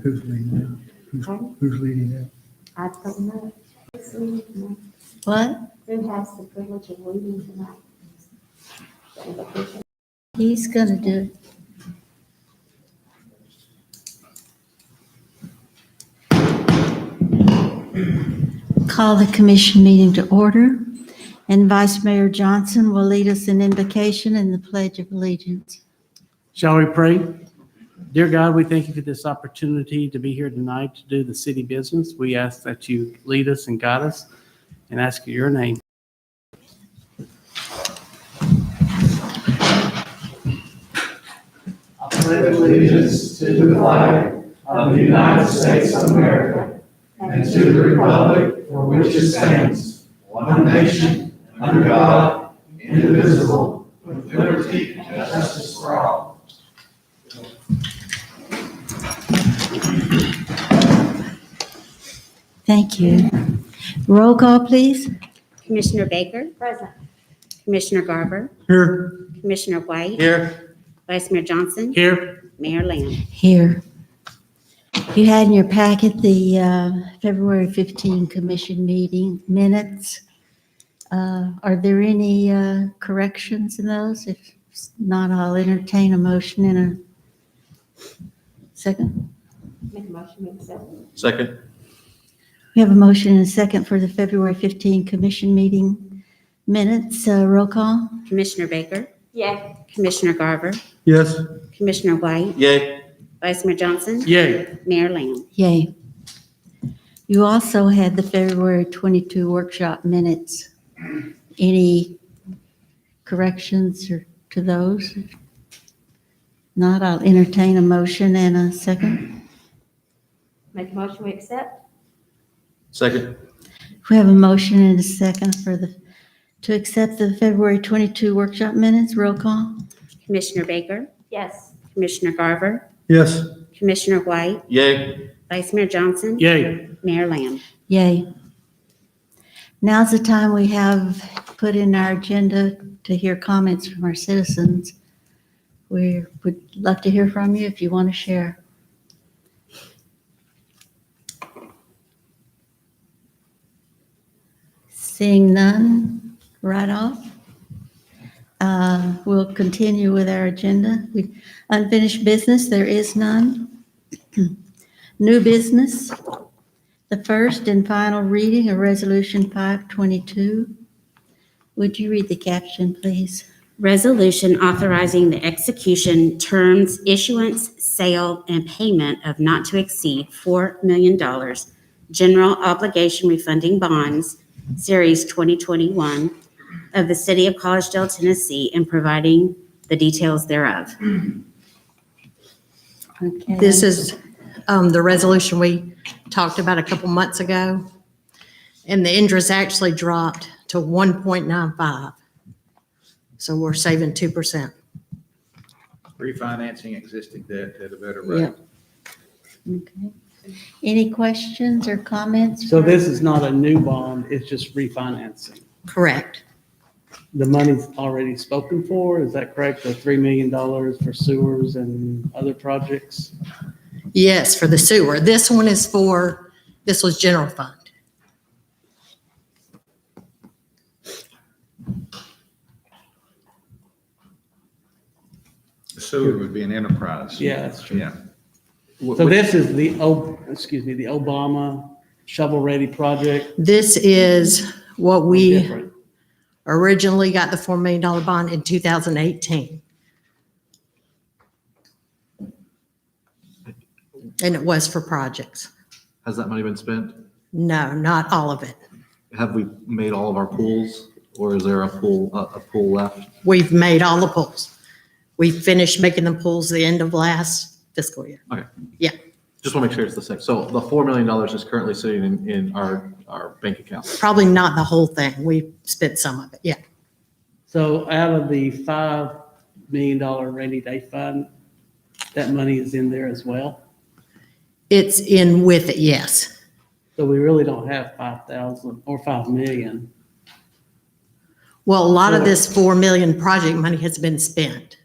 Who's leading that? Who's leading that? I don't know. Who's leading tonight? What? Who has the privilege of leading tonight? The invocation. He's gonna do it. Call the commission meeting to order, and Vice Mayor Johnson will lead us in invocation and the Pledge of Allegiance. Shall we pray? Dear God, we thank you for this opportunity to be here tonight to do the city business. We ask that you lead us and guide us and ask in your name. I pledge allegiance to the flag of the United States of America and to the republic for which it stands, one nation, under God, indivisible, with liberty and justice for all. Thank you. Roll call, please. Commissioner Baker. Present. Commissioner Garver. Here. Commissioner White. Here. Vice Mayor Johnson. Here. Mayor Lamb. Here. You had in your packet the February 15 commission meeting minutes. Are there any corrections in those? If not, I'll entertain a motion in a second. Make a motion to accept. Second. We have a motion and a second for the February 15 commission meeting minutes. Roll call. Commissioner Baker. Yay. Commissioner Garver. Yes. Commissioner White. Yay. Vice Mayor Johnson. Yay. Mayor Lamb. Yay. You also had the February 22 workshop minutes. Any corrections or to those? If not, I'll entertain a motion and a second. Make a motion we accept? Second. We have a motion and a second to accept the February 22 workshop minutes. Roll call. Commissioner Baker. Yes. Commissioner Garver. Yes. Commissioner White. Yay. Vice Mayor Johnson. Yay. Mayor Lamb. Yay. Now's the time we have put in our agenda to hear comments from our citizens. We would love to hear from you if you want to share. Seeing none, right off. We'll continue with our agenda. Unfinished business, there is none. New business. The first and final reading of Resolution 522. Would you read the caption, please? Resolution authorizing the execution, terms, issuance, sale, and payment of not to exceed $4 million general obligation refunding bonds, Series 2021, of the City of Collegedale, Tennessee, and providing the details thereof. Okay. This is the resolution we talked about a couple months ago, and the interest actually dropped to 1.95. So we're saving 2%. Refinancing existing debt at a better rate. Okay. Any questions or comments? So this is not a new bond, it's just refinancing. Correct. The money's already spoken for, is that correct? The $3 million for sewers and other projects? Yes, for the sewer. This one is this was general fund. The sewer would be an enterprise. Yeah, that's true. Yeah. So this is the Obama shovel-ready project? This is what we Different. originally got the $4 million bond in 2018. And it was for projects. Has that money been spent? No, not all of it. Have we made all of our pools, or is there a pool left? We've made all the pools. We finished making the pools the end of last fiscal year. Okay. Yeah. Just want to make sure it's the same. So the $4 million is currently sitting in our bank account. Probably not the whole thing. We spent some of it, yeah. So out of the $5 million rainy day fund, that money is in there as well? It's in with it, yes. So we really don't have 5,000 or 5 million. Well, a lot of So- this 4 million project money has been spent.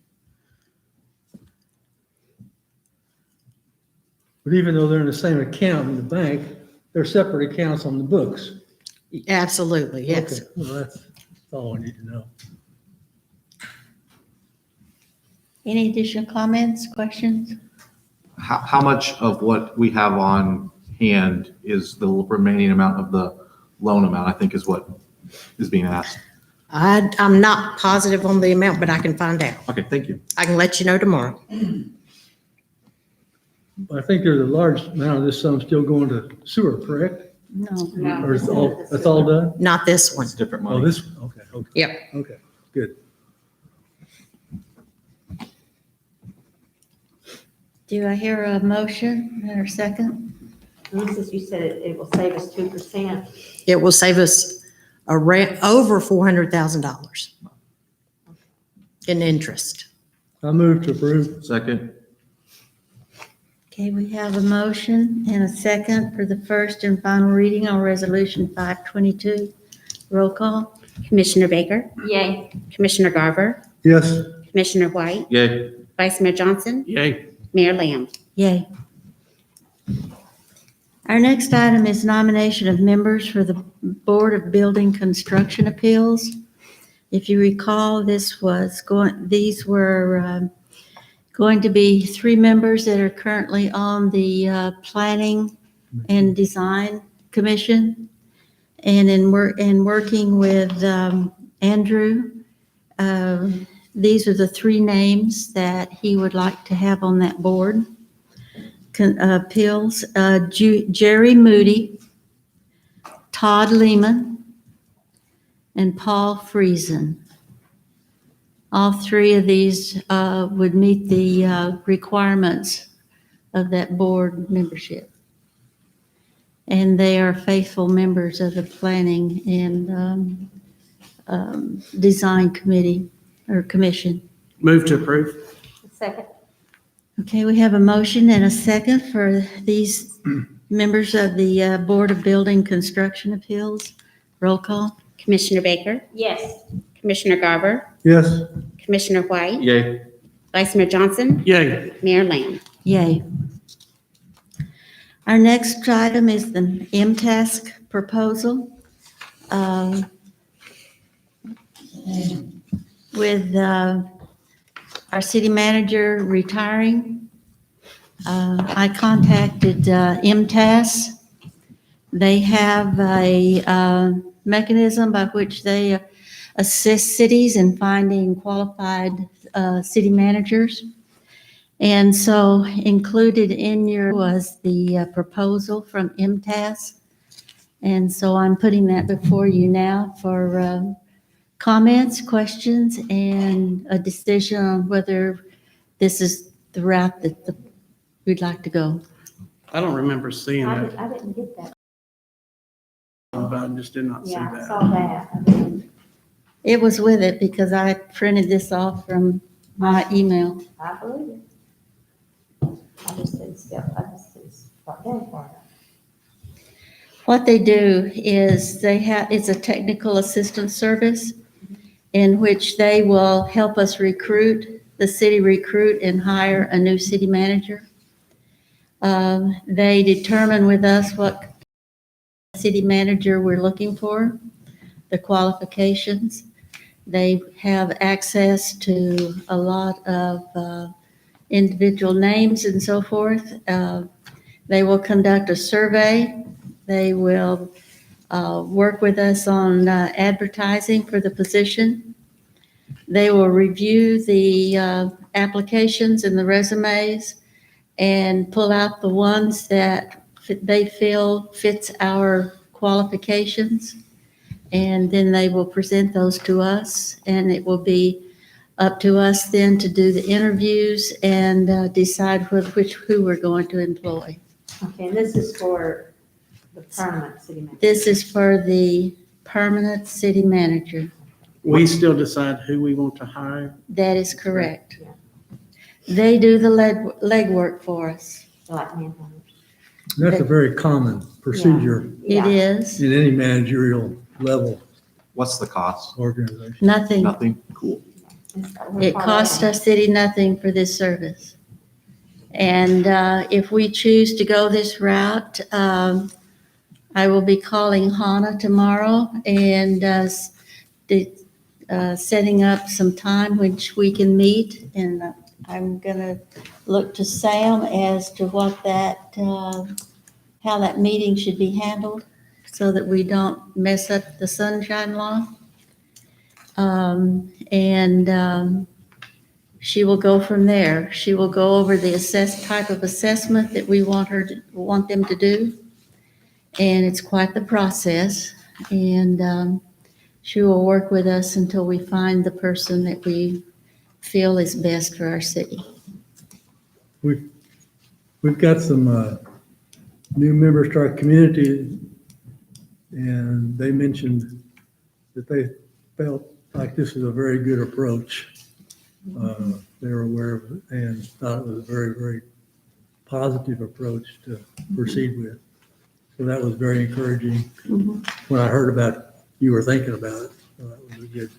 But even though they're in the same account in the bank, they're separate accounts on the books. Absolutely, yes. Okay, well, that's all I need to know. Any additional comments, questions? How much of what we have on hand is the remaining amount of the loan amount, I think is what is being asked. I'm not positive on the amount, but I can find out. Okay, thank you. I can let you know tomorrow. But I think there's a large amount of this sum still going to sewer, correct? No. No. Or is all, that's all done? Not this one. It's different Oh, money. this, okay, okay. Yep. Okay, good. Do I hear a motion or a second? This is, you said it will save us 2%. It will save us over $400,000 in interest. I move to approve. Second, Okay, we have a motion and a second for the first and final reading on Resolution 522. Roll call. Commissioner Baker, Yay. Commissioner Garver, Yes, Commissioner White, yay. Vice Mayor Johnson, Yay. Mayor Lamb. Yay. Our next item is nomination of members for the Board of Building Construction Appeals. If you recall, these were going to be 3 members that are currently on the Planning and Design Commission. And in working with Andrew, these are the 3 names that he would like to have on that board. Appeals, Jerry Moody, Todd Lehman, and Paul Friesen. All 3 of these would meet the requirements of that board membership. And they are faithful members of the Planning and Design Committee or Commission. Move to approve. Second. Okay, we have a motion and a second for these members of the Board of Building Construction Appeals. Roll call. Commissioner Baker, Yes. Commissioner Garver, yes, Commissioner White, Yay. Vice Mayor Johnson, Yay. Mayor Lamb. Yay. Our next item is the MTask proposal. With our city manager retiring, I contacted MTask. They have a mechanism by which they assist cities in finding qualified city managers. And so included in your was the proposal from MTask. And so I'm putting that before you now for comments, questions, and a decision on whether this is the route that we'd like to go. I don't remember seeing I that, didn't get that. but I just did not see Yeah, I that. saw that. It was with it because I printed this off from my email. I believe it. I just didn't start down for it. What they do is it's a technical assistance service in which they will help us recruit and hire a new city manager. They determine with us what city manager we're looking for, the qualifications. They have access to a lot of individual names and so forth. They will conduct a survey. They will work with us on advertising for the position. They will review the applications and the resumes and pull out the ones that they feel fits our qualifications. And then they will present those to us, and it will be up to us then to do the interviews and decide who we're going to employ. Okay, and this is for the permanent city manager. This is for the permanent city manager. We still decide who we want to hire. That is correct. Yeah. They do the legwork for us. Like manhunters. that's a very common procedure It Yeah. is in any managerial level What's the cost? organization. nothing. Nothing? Cool. It costs our city nothing for this service. And if we choose to go this route, I will be calling Hannah tomorrow and setting up some time which we can meet. And I'm going to look to Sam as to what how that meeting should be handled so that we don't mess up the sunshine law. She will go from there. She will go over the type of assessment that we want them to do. And it's quite the process. And she will work with us until we find the person that we feel is best for our city. We've got some new members to our community, and they mentioned that they felt like this is a very good approach. They were aware of it and thought it was a very, very positive approach to proceed with. So that was very encouraging. When I heard about you were thinking about it, so that was good.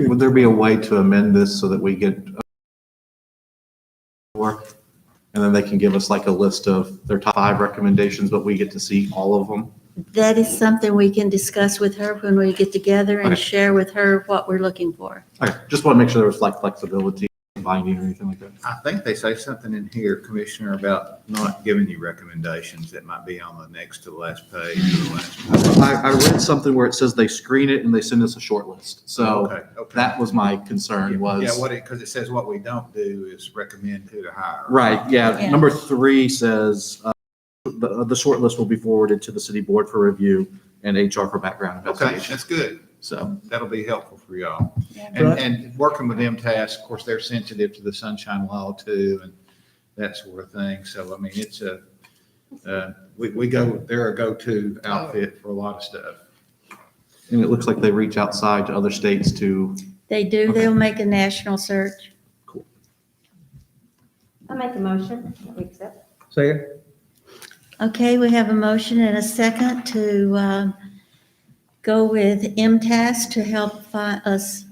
Would there be a way to amend this so that we get work? And then they can give us like a list of their top 5 recommendations, but we get to see all of them? That is something we can discuss with her when we get together and Okay. share with her what we're looking for. Okay, just want to make sure there was like flexibility, binding or anything like that. I think they say something in here, Commissioner, about not giving you recommendations that might be on the next to the last page or the last page. I read something where it says they screen it and they send us a short list. So Okay. that was my concern was. Yeah, because it says what we don't do is recommend who to hire. Right, yeah. Yeah. Number 3 says the short list will be forwarded to the city board for review and HR for background Okay, investigation. that's good. So, That'll be helpful for y'all. Yeah. And working with MTS, of course, they're sensitive to the sunshine law too, and that sort of thing. So, I mean, it's they're a go-to outfit for a lot of stuff. and it looks like they reach outside to other states to, They do, Okay. they'll make a national search. I make a motion that we accept. Say it. Okay, we have a motion and a second to go with MTAS to help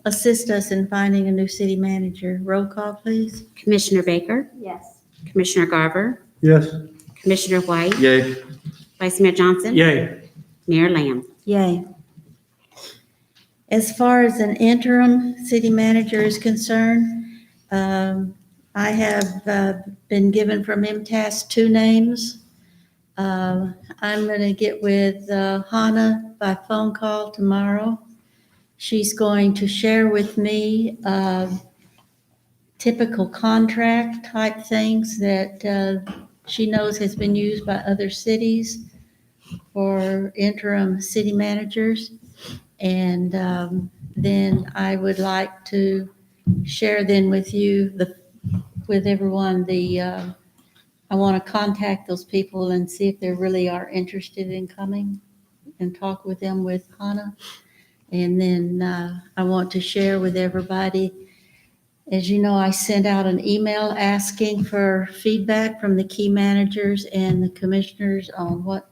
assist us in finding a new city manager. Roll call, please. Commissioner Baker, Yes. Commissioner Garver, Yes. Commissioner White, yay. Vice Mayor Johnson, Yay. Mayor Lamb. Yay. As far as an interim city manager is concerned, I have been given from MTAS 2 names. I'm going to get with Hannah by phone call tomorrow. She's going to share with me typical contract type things that she knows has been used by other cities for interim city managers. And then I would like to share then with you, with everyone, I want to contact those people and see if they really are interested in coming and talk with them with Hannah. And then I want to share with everybody. As you know, I sent out an email asking for feedback from the key managers and the commissioners on what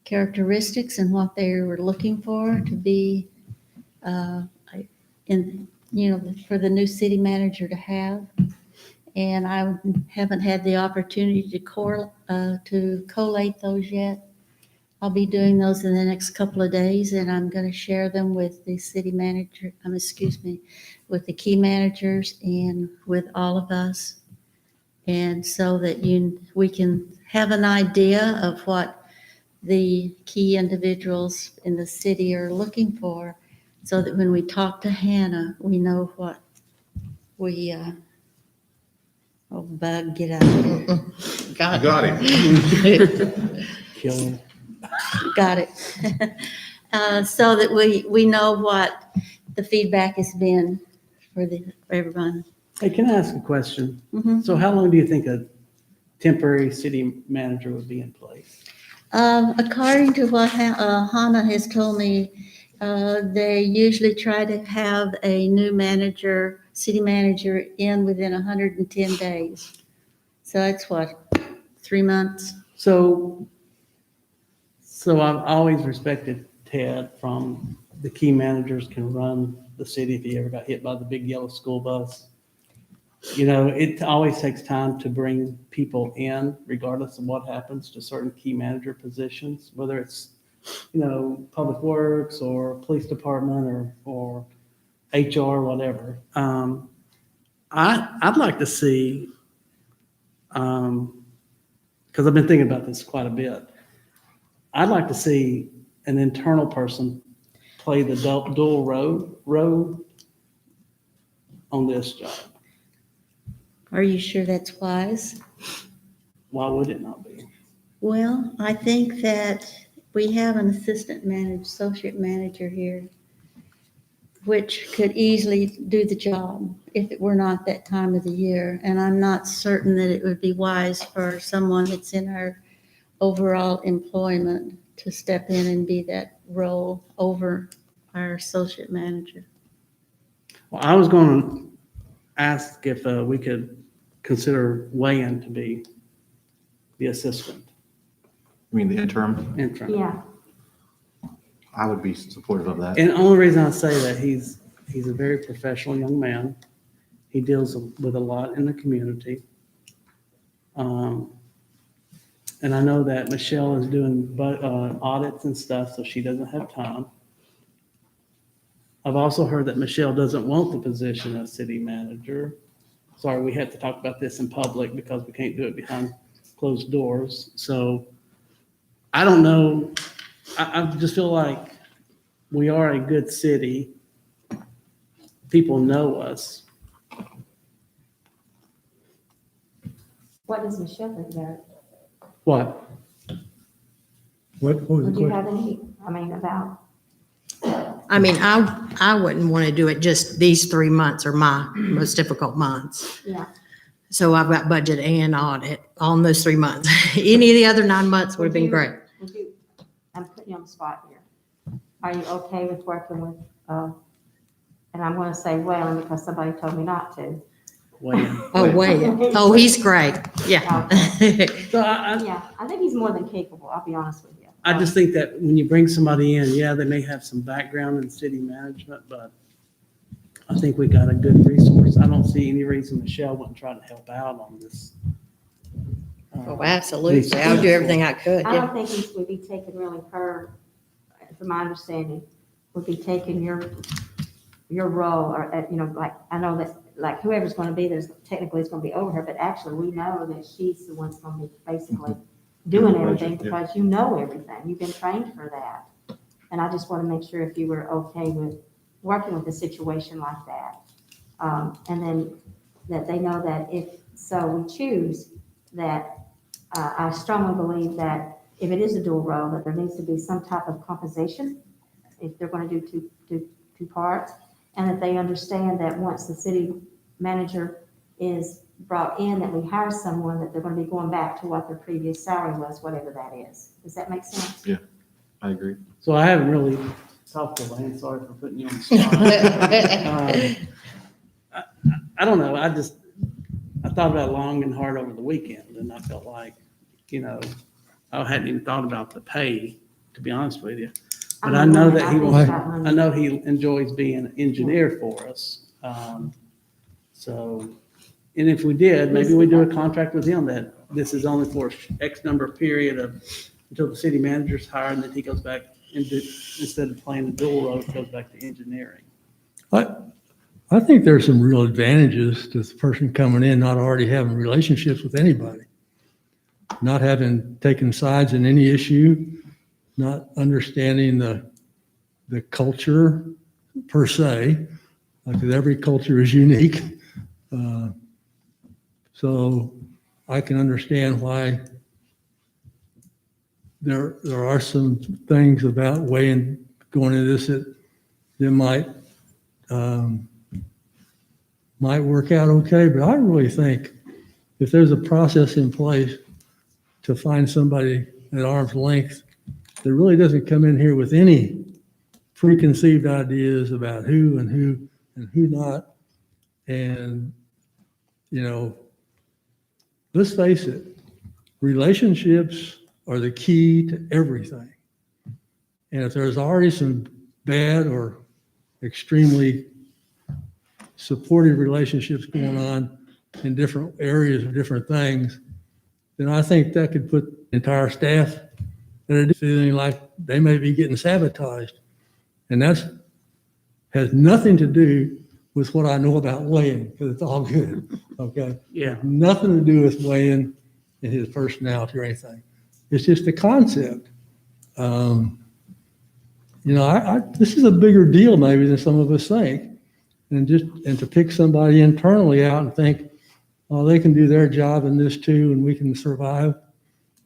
characteristics and what they were looking for to be for the new city manager to have. And I haven't had the opportunity to collate those yet. I'll be doing those in the next couple of days, and I'm going to share them with the city manager, with the key managers and with all of us. And so that we can have an idea of what the key individuals in the city are looking for, so that when we talk to Hannah, we know what we, oh, bug, get out of here. Got it. Kill him. Got it. So that we know what the feedback has been for everyone. Hey, can I ask a question? Mhm. So how long do you think a temporary city manager would be in place? According to what Hannah has told me, they usually try to have a new city manager in within 110 days. So that's what, 3 months? So I've always respected Ted from the key managers can run the city if he ever got hit by the big yellow school bus. It always takes time to bring people in, regardless of what happens to certain key manager positions, whether it's, public works or police department or HR, whatever. I'd like to see, because I've been thinking about this quite a bit. I'd like to see an internal person play the dual role on this job. Are you sure that's wise? Why would it not be? Well, I think that we have an associate manager here, which could easily do the job if it were not that time of the year. And I'm not certain that it would be wise for someone that's in our overall employment to step in and be that role over our associate manager. Well, I was going to ask if we could consider Wayne to be the assistant I mean, the interim, intern. Yeah, I would be supportive of that. And the only reason I say that he's a very professional young man. He deals with a lot in the community. And I know that Michelle is doing audits and stuff, so she doesn't have time. I've also heard that Michelle doesn't want the position of city manager. Sorry, we had to talk about this in public because we can't do it behind closed doors. So I don't know. I just feel like we are a good city. People know us. what does Michelle think about it? What? What was the Would you question? have any, about, I wouldn't want to do it just these 3 months are my most difficult months. yeah. So I've got budget and audit on those 3 months. Any of the other 9 months would have been great. Would you, I'm putting you on the spot here. Are you okay with working with, and I'm going to say Wayland because somebody told me not to. Wayne. Oh, wait. Oh, he's great. Yeah. So Yeah, I think he's more than capable, I'll be honest with you. I just think that when you bring somebody in, yeah, they may have some background in city management, but I think we got a good resource. I don't see any reason Michelle wouldn't try to help out on this. Oh, absolutely. I'll do everything I could. I Yeah. don't think he would be taking really her, from my understanding, would be taking your role or, like, I know that, like, whoever's going to be there, technically it's going to be over her, but actually we know that she's the one's going to be basically doing everything because you know everything. You've been trained for that. And I just want to make sure if you were okay with working with a situation like that. And then that they know that if so we choose that, I strongly believe that if it is a dual role, that there needs to be some type of compensation if they're going to do two parts, and that they understand that once the city manager is brought in, that we hire someone, that they're going to be going back to what their previous salary was, whatever that is. Does that make sense? I agree. So I haven't really talked to Wayne. Sorry for putting you on the spot. I don't know. I thought about it long and hard over the weekend, and I felt like, I hadn't even thought about the pay, to be honest with you. But I know that he wants, I know he enjoys being an engineer for us. So, and if we did, maybe we do a contract with him that this is only for X number of period until the city manager's hired, and then he goes back instead of playing the dual role, he goes back to engineering. I think there's some real advantages to the person coming in, not already having relationships with anybody, not having taken sides in any issue, not understanding the culture per se, because every culture is unique. So I can understand why there are some things about weighing going into this that might work out okay, but I really think if there's a process in place to find somebody at arm's length that really doesn't come in here with any preconceived ideas about who and who not, and let's face it, relationships are the key to everything. And if there's already some bad or extremely supportive relationships going on, in different areas of different things, then I think that could put the entire staff in a feeling like they may be getting sabotaged. And that's has nothing to do with what I know about Wayne, because it's all good, okay? Yeah. Nothing to do with Wayne and his personality or anything. It's just a concept. You know, this is a bigger deal maybe than some of us think. And to pick somebody internally out and think, oh, they can do their job in this too, and we can survive.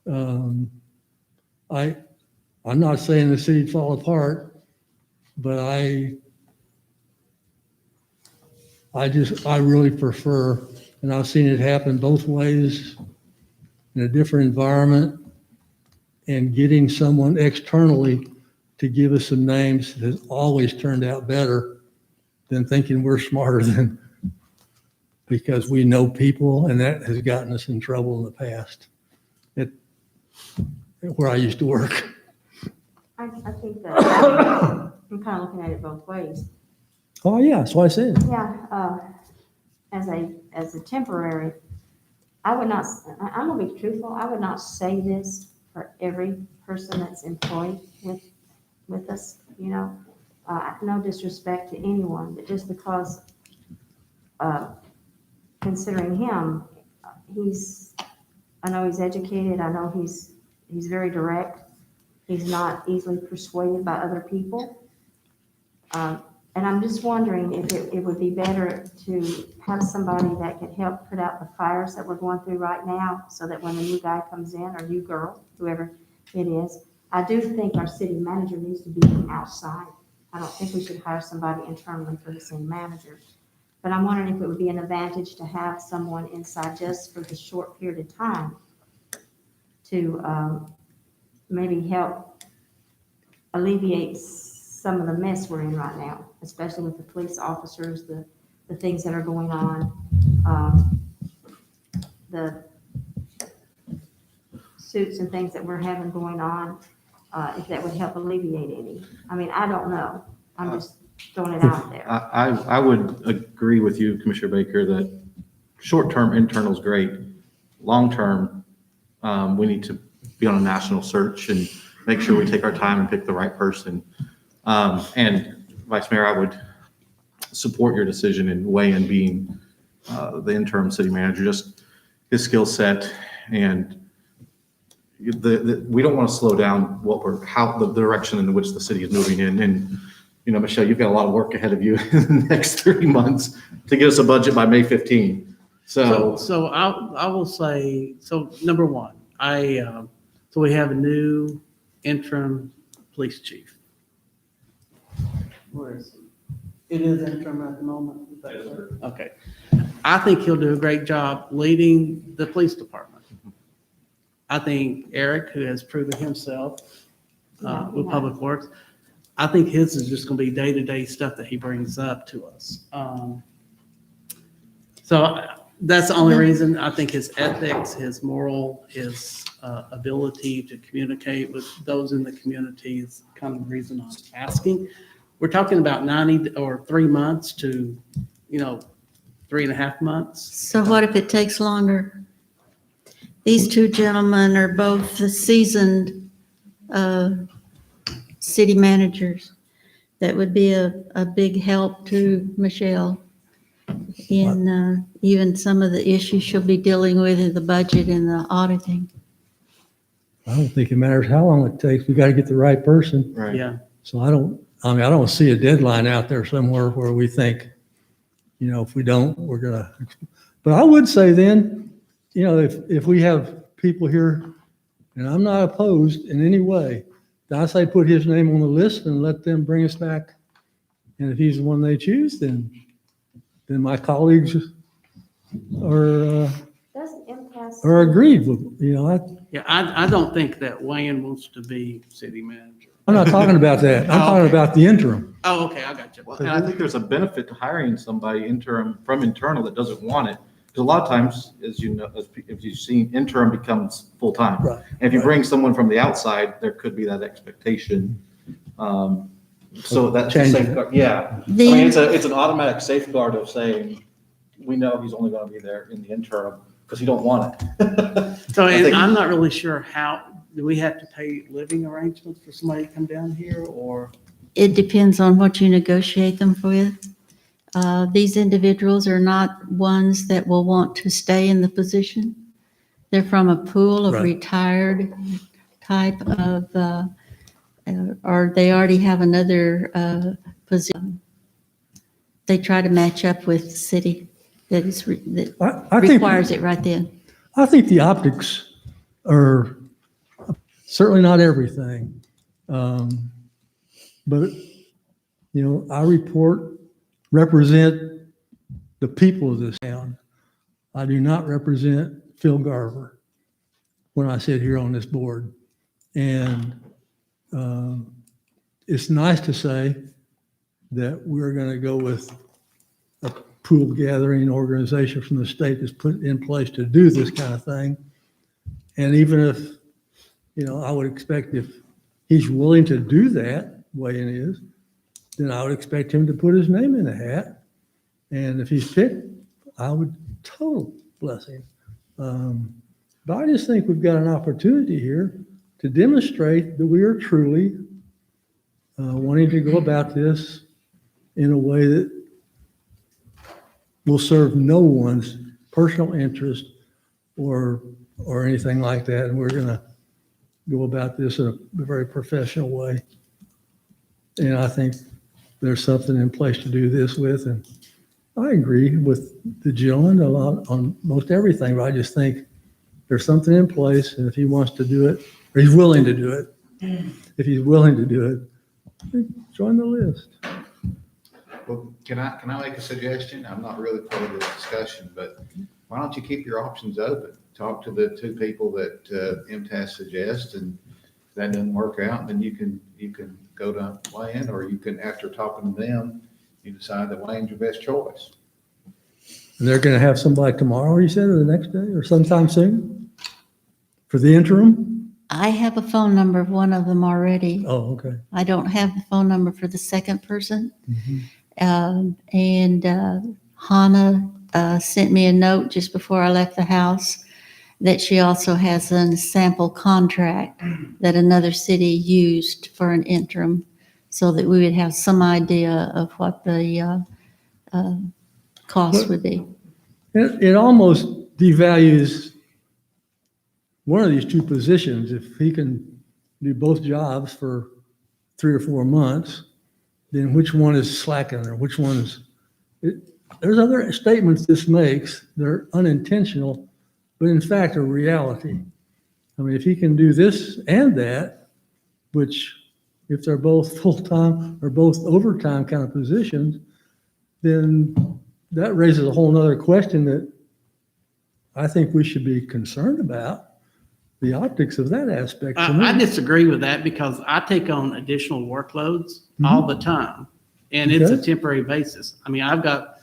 I'm not saying the city'd fall apart, but I really prefer, and I've seen it happen both ways in a different environment, and getting someone externally to give us some names has always turned out better than thinking we're smarter than, because we know people, and that has gotten us in trouble in the past where I used to work. I think that I'm kind of looking at it both ways. Oh, yeah, that's what I said. Yeah, as a temporary, I would not, I'm gonna be truthful, I would not say this for every person that's employed with us, you know. No disrespect to anyone, but just because, considering him, I know he's educated, I know he's very direct, he's not easily persuaded by other people. And I'm just wondering if it would be better to have somebody that could help put out the fires that we're going through right now, so that when the new guy comes in, or new girl, whoever it is, I do think our city manager needs to be outside. I don't think we should hire somebody internally for the city manager. But I'm wondering if it would be an advantage to have someone inside just for the short period of time to maybe help alleviate some of the mess we're in right now, especially with the police officers, the things that are going on, the suits and things that we're having going on, if that would help alleviate any. I mean, I don't know. I'm just throwing it out there. I would agree with you, Commissioner Baker, that short-term internal is great. Long-term, we need to be on a national search and make sure we take our time and pick the right person. And Vice Mayor, I would support your decision in Wayne being the interim city manager, just his skill set, and we don't want to slow down the direction in which the city is moving in. And, you know, Michelle, you've got a lot of work ahead of you in the next 3 months to get us a budget by May 15. So I will say, so number one, so we have a new interim police chief. Where is he? It is interim at the moment. Is that correct? Okay. I think he'll do a great job leading the police department. I think Eric, who has proven himself with Public Works, I think his is just going to be day-to-day stuff that he brings up to us. So that's the only reason. I think his ethics, his moral, his ability to communicate with those in the community is kind of the reason I'm asking. We're talking about 90 or 3 months to, 3.5 months. So what if it takes longer? These two gentlemen are both the seasoned city managers. That would be a big help to Michelle in even some of the issues she'll be dealing with in the budget and the auditing. I don't think it matters how long it takes. We got to get the right person. right. Yeah. So I don't see a deadline out there somewhere where we think, if we don't, we're gonna. But I would say then, if we have people here, and I'm not opposed in any way, then I say put his name on the list and let them bring us back. And if he's the one they choose, then my colleagues are Doesn't impasse. agreed with. Yeah, I don't think that Wayne wants to be city manager. I'm not talking about that. I'm talking about the interim. Oh, okay, I got you. Well, and I think there's a benefit to hiring somebody from internal that doesn't want it. Because a lot of times, as you know, if you've seen, interim becomes full-time. Right. And if you bring someone from the outside, there could be that expectation. So that's a Change it. safeguard. Yeah. I The- mean, it's an automatic safeguard of saying, we know he's only gonna be there in the interim because he don't want it. So, I and think- I'm not really sure do we have to pay living arrangements for somebody to come down here, or? It depends on what you negotiate them with. These individuals are not ones that will want to stay in the position. They're from a pool of Right. retired type of, or they already have another position. They try to match up with the city that I think, requires it right then. I think the optics are certainly not everything. But, I represent the people of this town. I do not represent Phil Garver when I sit here on this board. And it's nice to say that we're going to go with a pool gathering organization from the state that's put in place to do this kind of thing. And even if, I would expect if he's willing to do that, way it is, then I would expect him to put his name in the hat. And if he's picked, I would totally bless him. But I just think we've got an opportunity here to demonstrate that we are truly wanting to go about this in a way that will serve no one's personal interest or anything like that. And we're going to go about this in a very professional way. And I think there's something in place to do this with. And I agree with the gentleman a lot on most everything, but I just think there's something in place. And if he wants to do it, or he's willing to do it, if he's willing to do it, join the list. Well, can I make a suggestion? I'm not really part of the discussion, but why don't you keep your options open? Talk to the two people that MTAS suggests, and if that doesn't work out, then you can go to Wayne, or you can, after talking to them, you decide that Wayne's your best choice. And they're going to have somebody tomorrow, you said, or the next day, or sometime soon? For the interim? I have a phone number of one of them already. Oh, okay. I don't have the phone number for the second person. Mhm. Hannah sent me a note just before I left the house that she also has a sample contract that another city used for an interim, so that we would have some idea of what the cost would be. It almost devalues one of these two positions. If he can do both jobs for 3 or 4 months, then which one is slacking, or which one is, there's other statements this makes, they're unintentional, but in fact are reality. I mean, if he can do this and that, which if they're both full-time or both overtime kind of positions, then that raises a whole nother question that I think we should be concerned about, the optics of that aspect. to me. I disagree with that, because I take on additional workloads all the time, and it's a Okay. temporary basis. I mean, I've got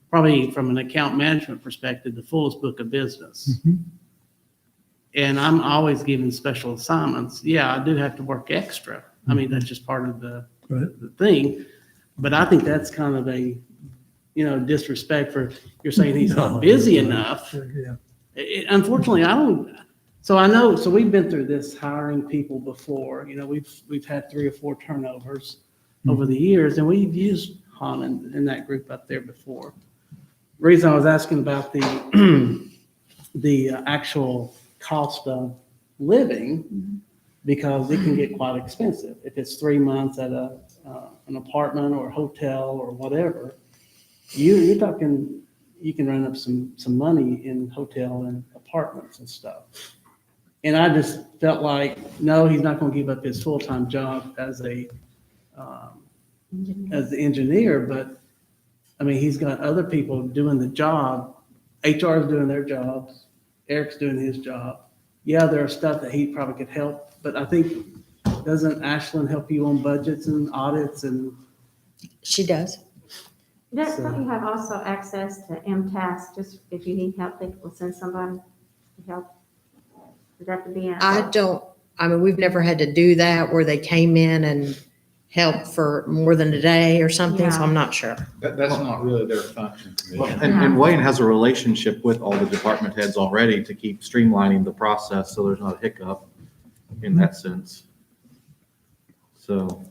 probably, from an account management perspective, the fullest book of business. Mhm. And I'm always given special assignments. Yeah, I do have to work extra. I mean, that's just part of the Right. thing. But I think that's kind of a, disrespect for, you're saying he's No, not busy no, enough. Yeah. Unfortunately, I don't, so we've been through this hiring people before. We've had 3 or 4 turnovers over the years, and we've used Han in that group up there before. Reason I was asking about the actual cost of living, because it can get quite expensive. If it's 3 months at an apartment or a hotel or whatever, you're talking, you can run up some money in hotel and apartments and stuff. And I just felt like, no, he's not going to give up his full-time job as the engineer, but I mean, he's got other people doing the job. HR is doing their jobs. Eric's doing his job. Yeah, there are stuff that he probably could help, but I think, doesn't Ashlyn help you on budgets and audits and? She does. Don't you have also access to MTAS, just if you need help, they will send somebody to help? Does that have to be in? I mean, we've never had to do that where they came in and help for more than a day or something, so I'm not sure. That's not really their function. Commissioner. And Wayne has a relationship with all the department heads already to keep streamlining the process, so there's not a hiccup in that sense. So,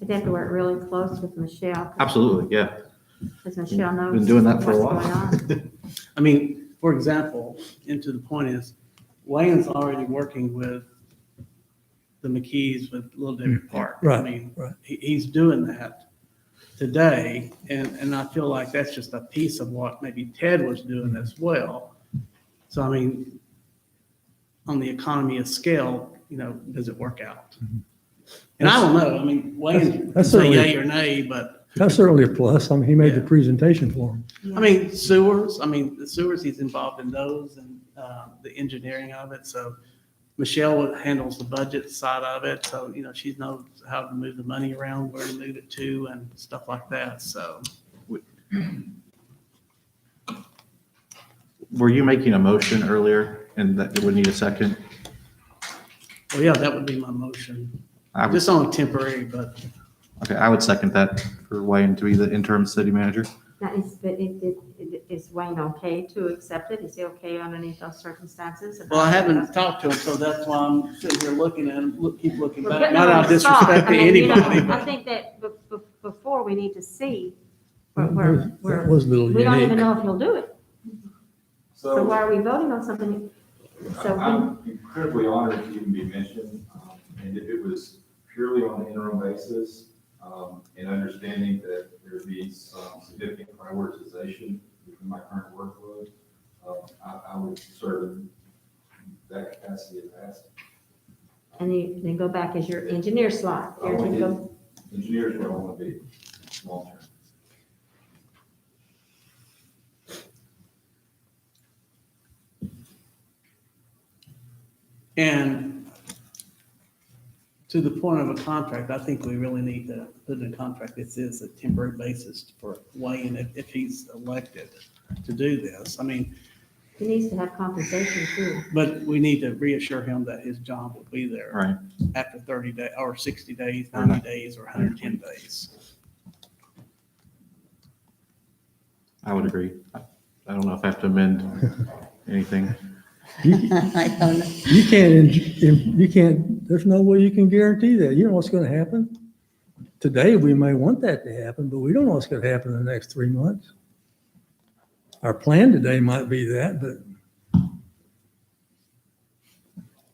They have to work really close with Michelle. absolutely, yeah. Because Michelle knows. Been doing that for a what's while. going on. I mean, for example, and to the point is, Wayne's already working with the McKees with Little Debbie Park. I Right, mean, right. he's doing that today, and I feel like that's just a piece of what maybe Ted was doing as well. So, I mean, on the economy of scale, does it work out? And I don't know, I mean, Wayne can That's say certainly- yay or nay, but, That's certainly a plus. I mean, he made the Yeah. presentation for him. I mean, the sewers, he's involved in those and the engineering of it, so Michelle handles the budget side of it, so, she knows how to move the money around, where to move it to, and stuff like that, so. Were you making a motion earlier and that it would need a second? Well, yeah, that would be my motion, I would, just on temporary, but okay, I would second that for Wayne to be the interim city manager. Now, is Wayne okay to accept it? Is he okay underneath those circumstances? well, I haven't talked to him, so that's why I'm sitting here looking at him, keep looking We're back, putting not him out on the spot. disrespect to I mean, anybody, I but. think that before we need to see That where, was a little we don't even unique. know if he'll do it. So why are we voting on something? So I'm incredibly honored to even be mentioned, and if it was purely on an interim basis, and understanding that there would be some significant prioritization between my current workload, I would serve in that capacity as asked. and you then go back as your engineer slot. I Everything want go- engineers where I want to be long term. And to the point of a contract, I think we really need to put in a contract, this is a temporary basis for Wayne if he's elected to do this. I mean, He needs to have compensation too. but we need to reassure him that his job will be there Right. after 30 days, or 60 days, 90 days, or 110 days. I would agree. I don't know if I have to amend anything. I don't know. You can't, there's no way you can guarantee that. You know what's going to happen. Today, we may want that to happen, but we don't know what's going to happen in the next 3 months. Our plan today might be that, but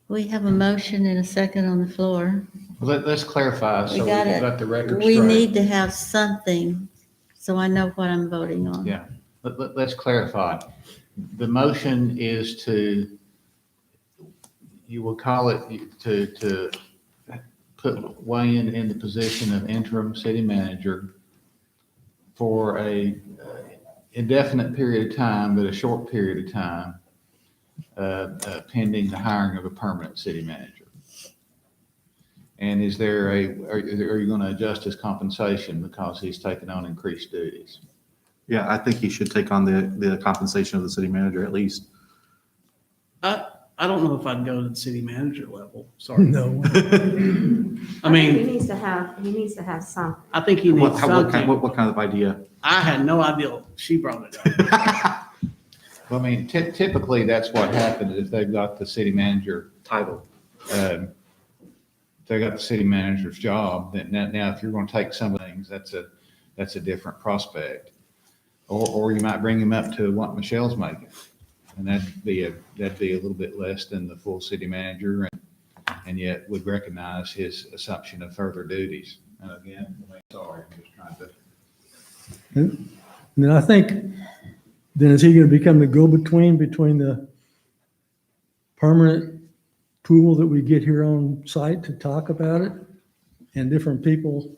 We have a motion and a second on the floor. Let's clarify, We so we gotta- got the record We straight. need to have something, so I know what I'm voting on. Yeah, let's clarify. The motion is to, you will call it, to put Wayne in the position of interim city manager for a indefinite period of time, but a short period of time, pending the hiring of a permanent city manager. And is there are you going to adjust his compensation because he's taken on increased duties? Yeah, I think he should take on the compensation of the city manager at least. I don't know if I'd go to the city manager level, sorry. no. I He mean, needs to have something. I think he What, needs how- what kind, something. what kind of idea? I had no idea she brought it up. Well, I mean, typically, that's what happens if they've got the city manager title. If they got the city manager's job, then now if you're going to take some of the things, that's a different prospect. Or you might bring him up to what Michelle's making. And that'd be a little bit less than the full city manager and yet would recognize his assumption of further duties. And again, I'm sorry, I'm just trying to. And then I think, then is he going to become the go-between between the permanent pool that we get here on site to talk about it and different people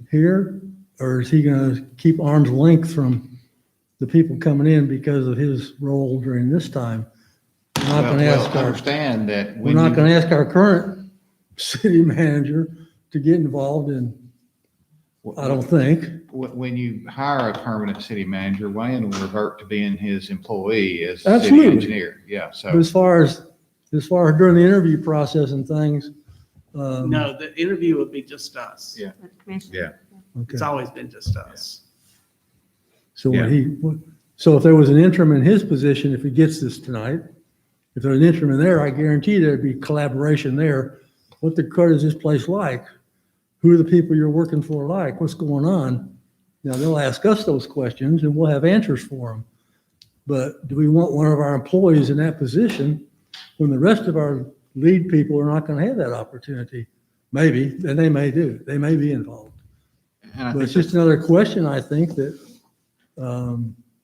here? Or is he going to keep arm's length from the people coming in because of his role during this time? We're not going to ask our, Understand that. we're not going to ask our current city manager to get involved in, I don't think. When you hire a permanent city manager, Wayne will revert to being his employee as city Absolutely. engineer. Yeah, But so, as far as during the interview process and things, No, the interview would be just us. Yeah. With the commission. Yeah. It's Okay. always been just us. So Yeah. so if there was an interim in his position, if he gets this tonight, if there's an interim in there, I guarantee there'd be collaboration there. What the cut is this place like? Who are the people you're working for like? What's going on? Now, they'll ask us those questions and we'll have answers for them. But do we want one of our employees in that position when the rest of our lead people are not going to have that opportunity? Maybe, and they may do. They may be involved. And I But it's think just another question, I think, that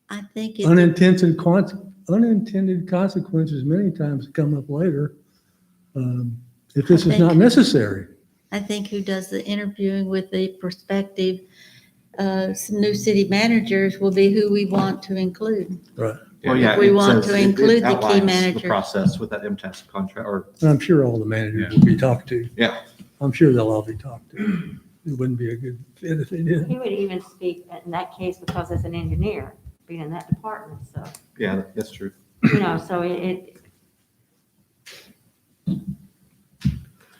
I think it, unintended consequences many times come up later if this is not necessary. I think who does the interviewing with the prospective, some new city managers will be who we want to include. Right. Well, yeah, If we it want says- to it include the key outlines managers. The process with that MTS contract, or, And I'm sure all the managers will be talked to. yeah. I'm sure they'll all be talked to. It wouldn't be a good fit if they did. He would even speak in that case because as an engineer, being in that department, so, Yeah, that's true. so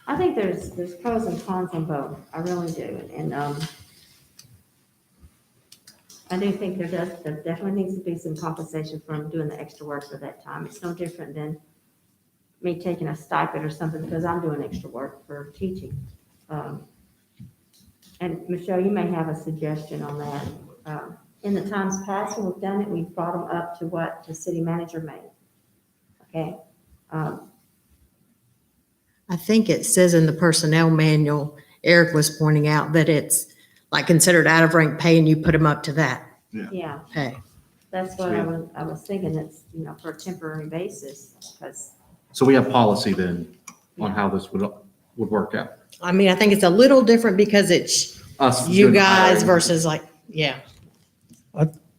I think there's pros and cons on both. I really do. And, I do think there definitely needs to be some compensation from doing the extra work for that time. It's no different than me taking a stipend or something because I'm doing extra work for teaching. And Michelle, you may have a suggestion on that. In the times past when we've done it, we've brought them up to what the city manager made. Okay? I think it says in the personnel manual, Eric was pointing out that it's like considered out of rank pay and you put them up to that Yeah, pay. that's what I was thinking. It's, for a temporary basis because, So we have policy then on how this would work out. I mean, I think it's a little different because it's Us you doing guys hiring. versus like, yeah.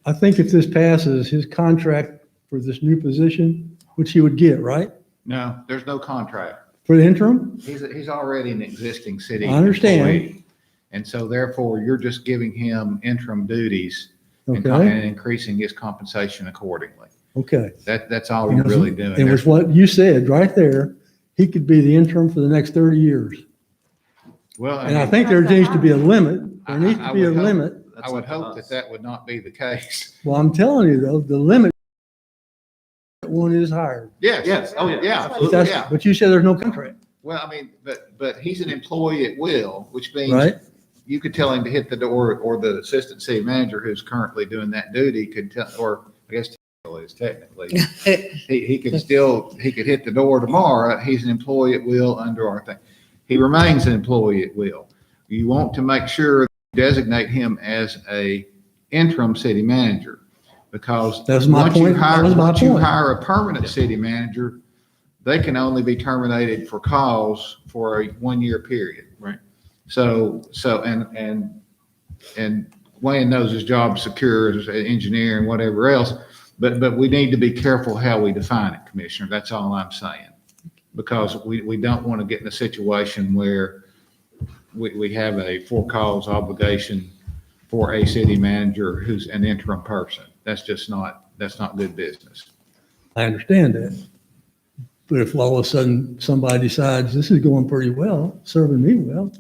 I think if this passes, his contract for this new position, which he would get, right? No, there's no contract. For the interim? He's already an existing city I understand. employee. And so therefore, you're just giving him interim duties and Okay, increasing his compensation accordingly. okay. That's all you're really doing. It was what you said right there. He could be the interim for the next 30 years. Well, And I think there needs to be a limit. There needs to be a I would hope- limit. I would hope that would not be the case. Well, I'm telling you though, the limit one is higher. Yes, oh, yeah. Yeah, But absolutely, That's, yeah. but you said there's no contract, Well, I mean, but he's an employee at will, which means right? you could tell him to hit the door, or the assistant city manager who's currently doing that duty could tell, or I guess is technically, he could hit the door tomorrow. He's an employee at will under our thing. He remains an employee at will. You want to make sure you designate him as a interim city manager, because That's my once you point. That was my once you point. hire a permanent city manager, they can only be terminated for cause for a 1-year period. Right. So, and Wayne knows his job secure as an engineer and whatever else, but we need to be careful how we define it, Commissioner. That's all I'm saying. Because we don't want to get in a situation where we have a for-cause obligation for a city manager who's an interim person. That's not good business. I understand that. But if all of a sudden somebody decides this is going pretty well, serving me well,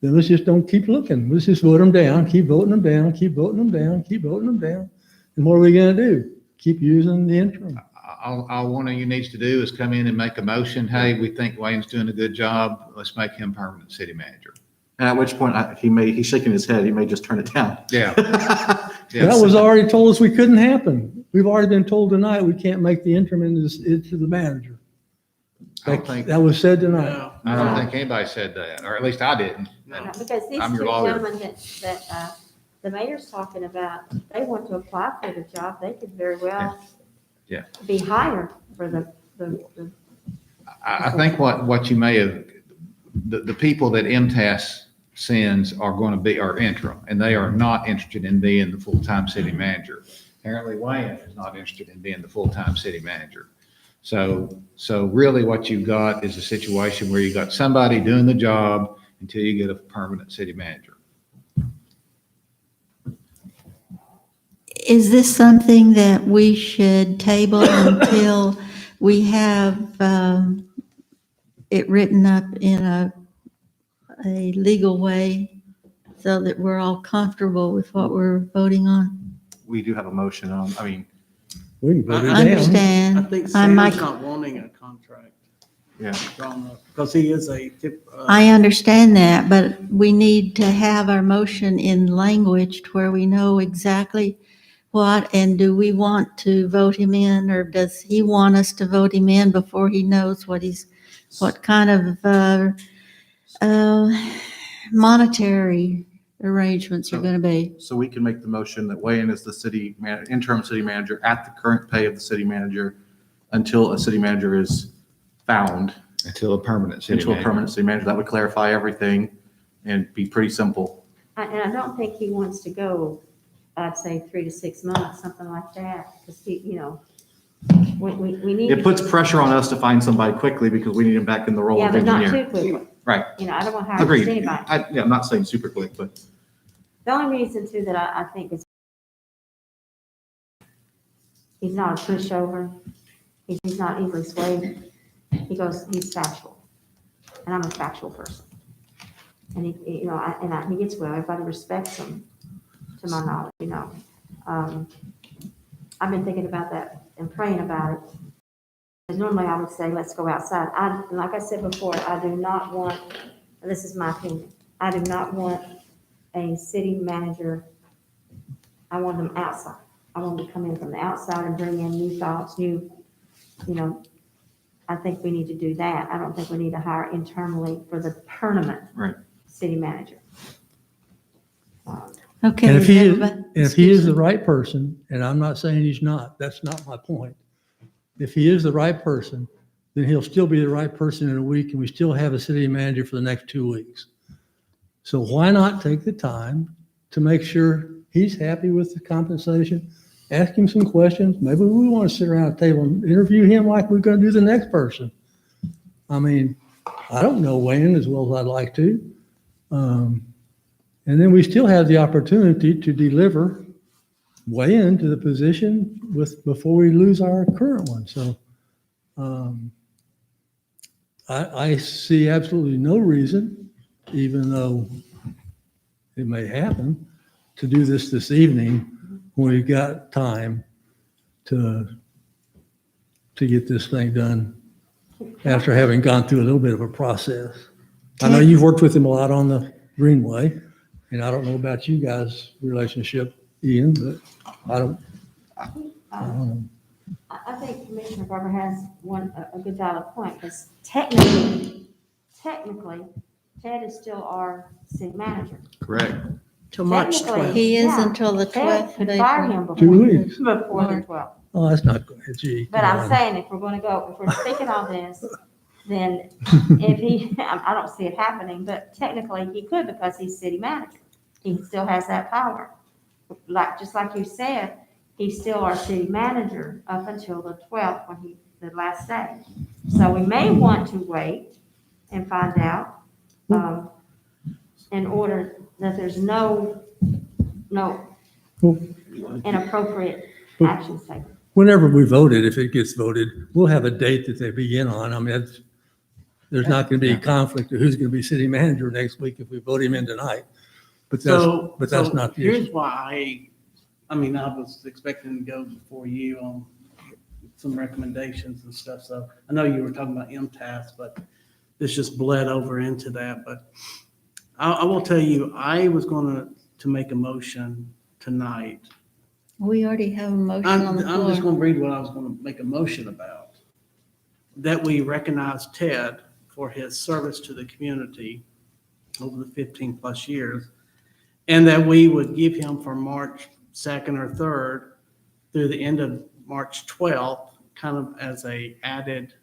then let's just don't keep looking. Let's just vote them down, keep voting them down, keep voting them down, keep voting them down. And what are we going to do? Keep using the interim. All one of you needs to do is come in and make a motion. Hey, we think Wayne's doing a good job. Let's make him permanent city manager. And at which point he's shaking his head. He may just turn it down. Yeah. That was already told us we couldn't happen. We've already been told tonight we can't make the interim into the manager. I don't think, That was said tonight. No. I don't think anybody said that, or at least I didn't. because these I'm two your lawyer. gentlemen that the mayor's talking about, they want to apply for the job, they could very well Yeah. be hired for the I think what you may have, the people that MTS sends are interim, and they are not interested in being the full-time city manager. Apparently Wayne is not interested in being the full-time city manager. So really what you've got is a situation where you got somebody doing the job until you get a permanent city manager. Is this something that we should table until we have it written up in a a legal way so that we're all comfortable with what we're voting on? We do have a motion on, I mean, We can vote it I down. Understand. I think I might- Sam's not wanting a contract yeah. drawn up, because he is a tip. I understand that, but we need to have our motion in language to where we know exactly what, and do we want to vote him in, or does he want us to vote him in before he knows what kind of monetary arrangements are going to be? So we can make the motion that Wayne is the interim city manager at the current pay of the city manager until a city manager is found, Until a permanent city into a manager. permanent city manager. That would clarify everything and be pretty simple. And I don't think he wants to go, I'd say 3 to 6 months, something like that, because he, we need. It puts pressure on us to find somebody quickly because we need him back in the role Yeah, of but not engineer. too quickly. Right. I don't want to hire just Agreed. anybody. Yeah, I'm not saying super quick, but The only reason too that I think is he's not a pushover. He's not easily swayed. He's factual. And I'm a factual person. And he gets well, everybody respects him, to my knowledge, I've been thinking about that and praying about it. Because normally I would say, let's go outside. Like I said before, I do not want, this is my opinion, I do not want a city manager, I want them outside. I want them to come in from the outside and bring in new thoughts, I think we need to do that. I don't think we need to hire internally for the permanent Right. city manager. Okay. And if is he is, everybody- and if he is the right person, and I'm not saying he's not, that's not my point. If he is the right person, then he'll still be the right person in a week, and we still have a city manager for the next 2 weeks. So why not take the time to make sure he's happy with the compensation? Ask him some questions. Maybe we want to sit around a table and interview him like we're going to do the next person. I mean, I don't know Wayne as well as I'd like to. And then we still have the opportunity to deliver Wayne to the position before we lose our current one. So I see absolutely no reason, even though it may happen, to do this evening when we've got time to get this thing done after having gone through a little bit of a process. I know you've worked with him a lot on the Greenway, and I don't know about you guys' relationship, Ian, but I don't know. I think Commissioner Barber has a good valid point, because technically, Ted is still our city manager. Correct. Till March Technically, 12th. He is yeah, until the Ted 12th could of fire April. him before 2 weeks. the 12th. Oh, that's not good. Gee. But come I'm on. saying, if we're speaking all this, then if he, I don't see it happening, but technically he could, because he's city manager. He still has that power. Just like you said, he's still our city manager up until the 12th, the last day. So we may want to wait and find out, in order that there's no inappropriate actions taken. Whenever we voted, if it gets voted, we'll have a date that they begin on. I mean, there's not going to be a conflict of who's going to be city manager next week if we vote him in tonight. But that's not the Here's issue. why I was expecting to go before you on some recommendations and stuff. So I know you were talking about MTS, but this just bled over into that. But I will tell you, I was going to make a motion tonight. We already have a motion on the I'm just floor. going to read what I was going to make a motion about. That we recognize Ted for his service to the community over the 15 plus years. And that we would give him from March 2nd or 3rd through the end of March 12th, kind of as a added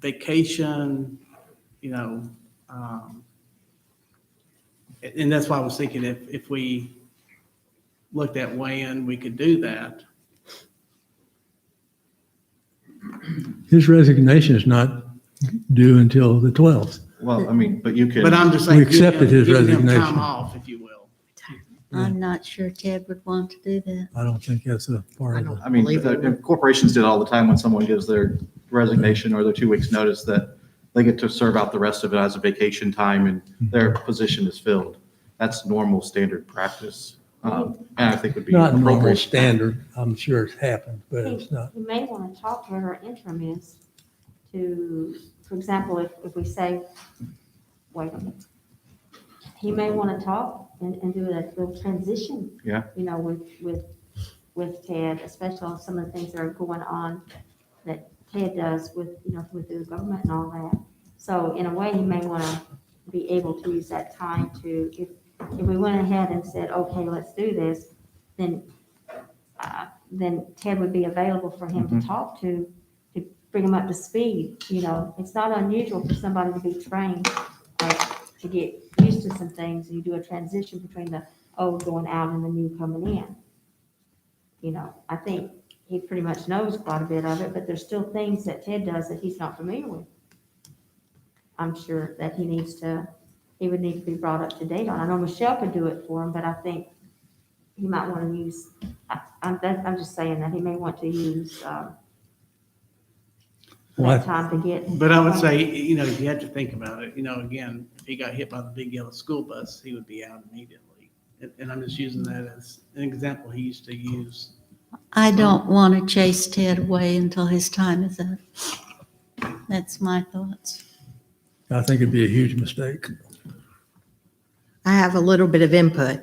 vacation, and that's why I was thinking if we looked at Wayne, we could do that. His resignation is not due until the 12th. well, I mean, but you can. But I'm just saying. We accepted his giving him resignation. Time off, if you will. I'm not sure Ted would want to do that. I don't think that's a part of it. I mean, believe it. corporations did all the time when someone gives their resignation or their 2 weeks notice that they get to serve out the rest of it as a vacation time and their position is filled. That's normal standard practice. And I think would be Not normal appropriate. standard. I'm sure it's happened, but it's not. You may want to talk to her interim is to, for example, if we say, wait a minute. He may want to talk and do a little transition. Yeah. You know, with Ted, especially on some of the things that are going on that Ted does with, you know, with the government and all that. So in a way, you may want to be able to use that time to, if we went ahead and said, okay, let's do this, then Ted would be available for him to talk to bring him up to speed. You know, it's not unusual for somebody to be trained to get used to some things, and you do a transition between the old going out and the new coming in. You know, I think he pretty much knows quite a bit of it, but there's still things that Ted does that he's not familiar with. I'm sure that he would need to be brought up to date on. I know Michelle could do it for him, but I think he might want to use, I'm just saying that he may want to use that time to get. But I would say, you know, you have to think about it. You know, again, if he got hit by the big yellow school bus, he would be out immediately. And I'm just using that as an example he used to use. I don't want to chase Ted away until his time is up. That's my thoughts. I think it'd be a huge mistake. I have a little bit of input.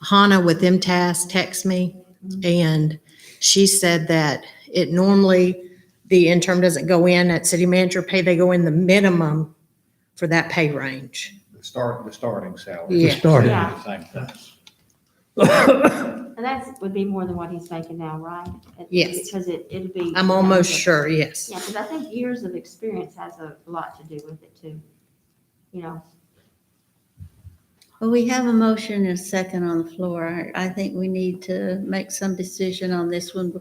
Hannah with MTAS texted me, and she said that it normally, the interim doesn't go in at city manager pay, they go in the minimum for that pay range. The starting salary. Yeah. Starting. Yeah. Same thing. And that would be more than what he's making now, right? Yes. Because it'd be. I'm almost sure, yes. Yeah, because I think years of experience has a lot to do with it too. You know, Well, we have a motion and a second on the floor. I think we need to make some decision on this one.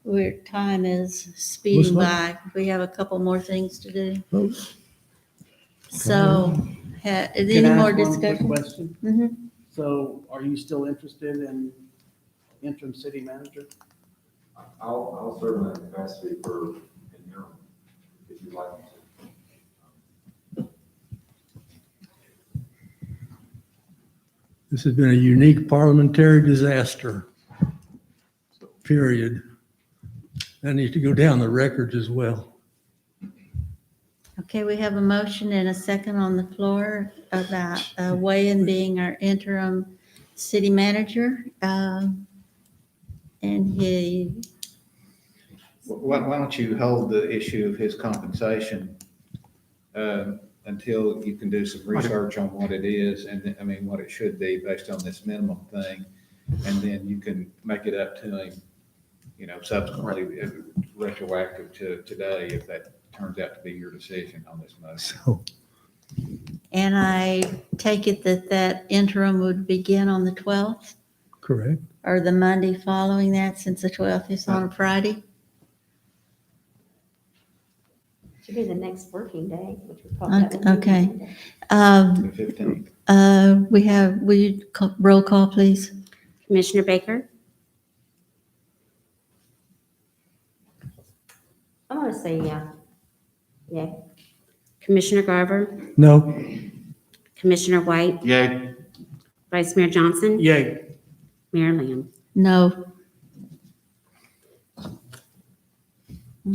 Where time is speeding by. We have a couple more things to do. Oh. So, is Can any I more ask one quick discussion? question? Mhm. So are you still interested in interim city manager? I'll serve in that capacity for an interim, if you'd like me to. This has been a unique parliamentary disaster, period. That needs to go down the records as well. Okay, we have a motion and a second on the floor about Wayne being our interim city manager. And he, Why don't you hold the issue of his compensation until you can do some research on what it is and, I mean, what it should be based on this minimum thing. And then you can make it up to him, you know, subsequently, retroactive to today, if that turns out to be your decision on this motion. So, and I take it that interim would begin on the 12th correct. or the Monday following that, since the 12th is on a Friday? should be the next working day, which would probably. that would be Okay. Monday. The 15th. We have, will you roll call, please? Commissioner Baker, I'm gonna say, yeah. Commissioner Garver, No, Commissioner White, Yay. Vice Mayor Johnson, Yay. Mayor Lamb. No.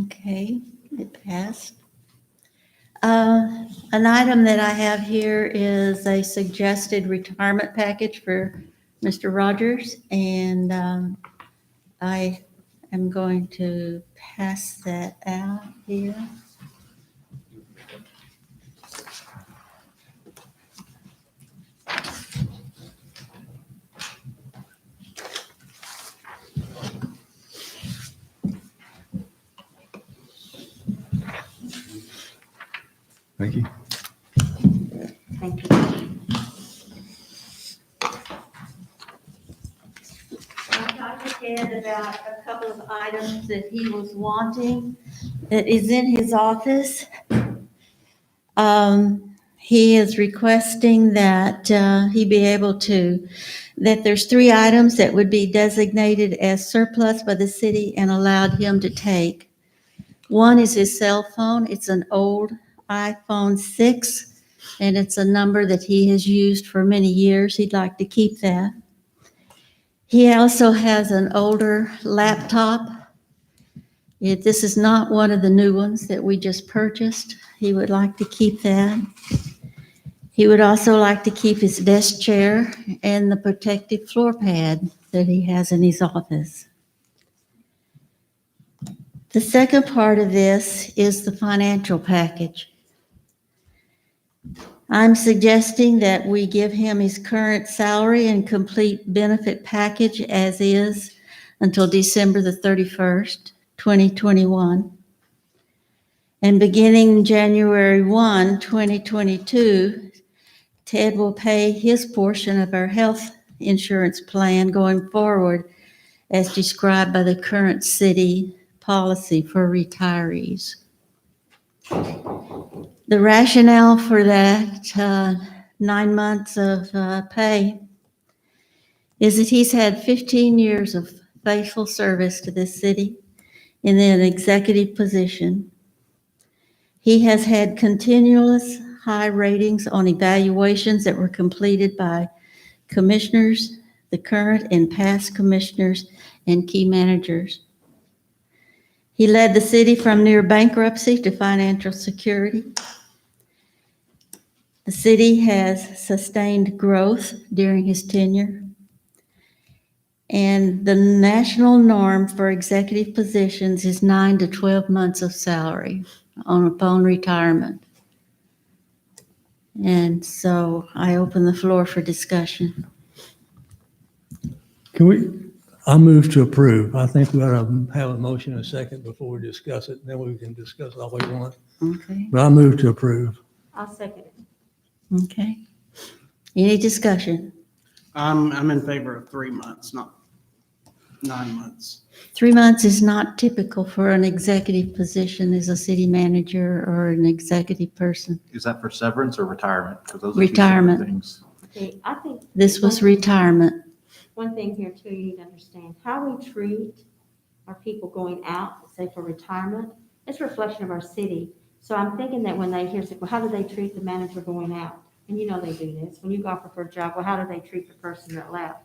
Okay, it passed. An item that I have here is a suggested retirement package for Mr. Rogers, and I am going to pass that out here. thank you. Thank you. I talked to Ted about a couple of items that he was wanting that is in his office. He is requesting that he be able to, that there's 3 items that would be designated as surplus by the city and allowed him to take. One is his cell phone. It's an old iPhone 6, and it's a number that he has used for many years. He'd like to keep that. He also has an older laptop. This is not one of the new ones that we just purchased. He would like to keep that. He would also like to keep his desk chair and the protective floor pad that he has in his office. The second part of this is the financial package. I'm suggesting that we give him his current salary and complete benefit package as is until December the 31st, 2021. And beginning January 1, 2022, Ted will pay his portion of our health insurance plan going forward as described by the current city policy for retirees. The rationale for that 9 months of pay is that he's had 15 years of faithful service to this city in an executive position. He has had continuous high ratings on evaluations that were completed by commissioners, the current and past commissioners, and key managers. He led the city from near bankruptcy to financial security. The city has sustained growth during his tenure. And the national norm for executive positions is 9 to 12 months of salary upon retirement. And so I open the floor for discussion. I move to approve. I think we ought to have a motion in a second before we discuss it, then we can discuss all we want. Okay, But I move to approve. I'll second it. okay. Any discussion? I'm in favor of 3 months, not 9 months. 3 months is not typical for an executive position as a city manager or an executive person. Is that for severance or retirement? 'Cause those are two separate Retirement. things. Okay, I think. This was retirement. One thing here too, you need to understand, how we treat our people going out, say for retirement, it's a reflection of our city. So I'm thinking that when they hear, well, how do they treat the manager going out? And you know they do this. When you offer for a job, well, how do they treat the person that left?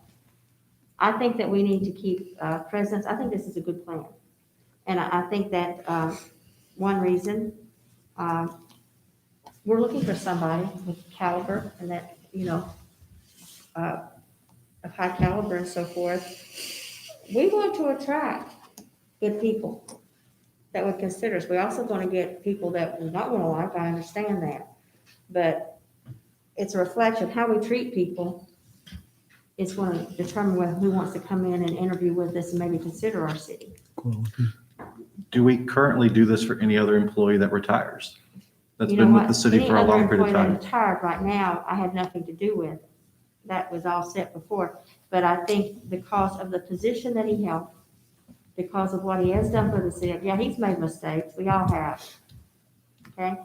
I think that we need to keep presence. I think this is a good plan. And I think that one reason, we're looking for somebody with caliber and that, of high caliber and so forth. We want to attract good people that would consider us. We're also going to get people that we're not going to like, I understand that. But it's a reflection of how we treat people. It's going to determine who wants to come in and interview with us and maybe consider our city. Do we currently do this for any other employee that retires? That's You know been with what? the city for a long period of Any other time. employee that retired right now, I had nothing to do with. That was all set before. But I think because of the position that he held, because of what he has done for the city, yeah, he's made mistakes. We all have. Okay?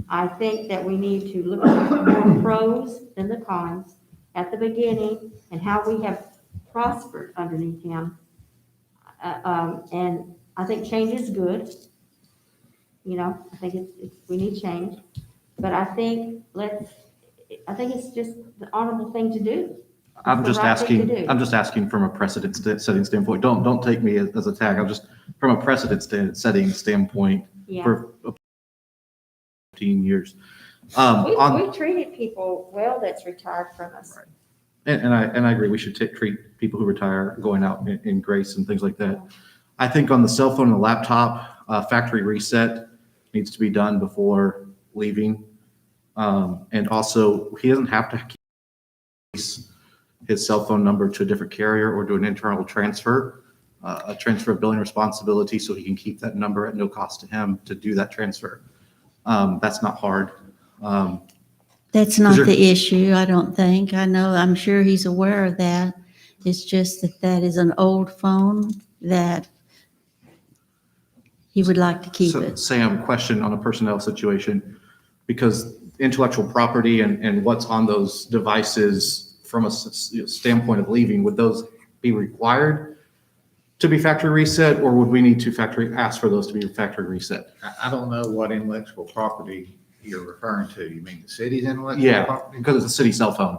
I think that we need to look at more pros than the cons at the beginning and how we have prospered underneath him. And I think change is good. I think we need change. But I think it's just the honorable thing to do. I'm It's the right thing to do. I'm just asking from a precedent setting standpoint. Don't take me as a tag. I'm just from a precedent setting standpoint Yeah. for 15 years. We treated people well that's retired from us. Right. And I agree. We should treat people who retire going out in grace and things like that. I think on the cell phone and the laptop, factory reset needs to be done before leaving. And also, he doesn't have to keep his cell phone number to a different carrier or do an internal transfer, a transfer of billing responsibility, so he can keep that number at no cost to him to do that transfer. That's not hard. That's not there- the issue, I don't think. I'm sure he's aware of that. It's just that is an old phone that he would like to keep So, it. Sam, question on a personnel situation, because intellectual property and what's on those devices from a standpoint of leaving, would those be required to be factory reset, or would we need to ask for those to be factory reset? I don't know what intellectual property you're referring to? You mean the city's intellectual Yeah, property? because it's a city cell phone.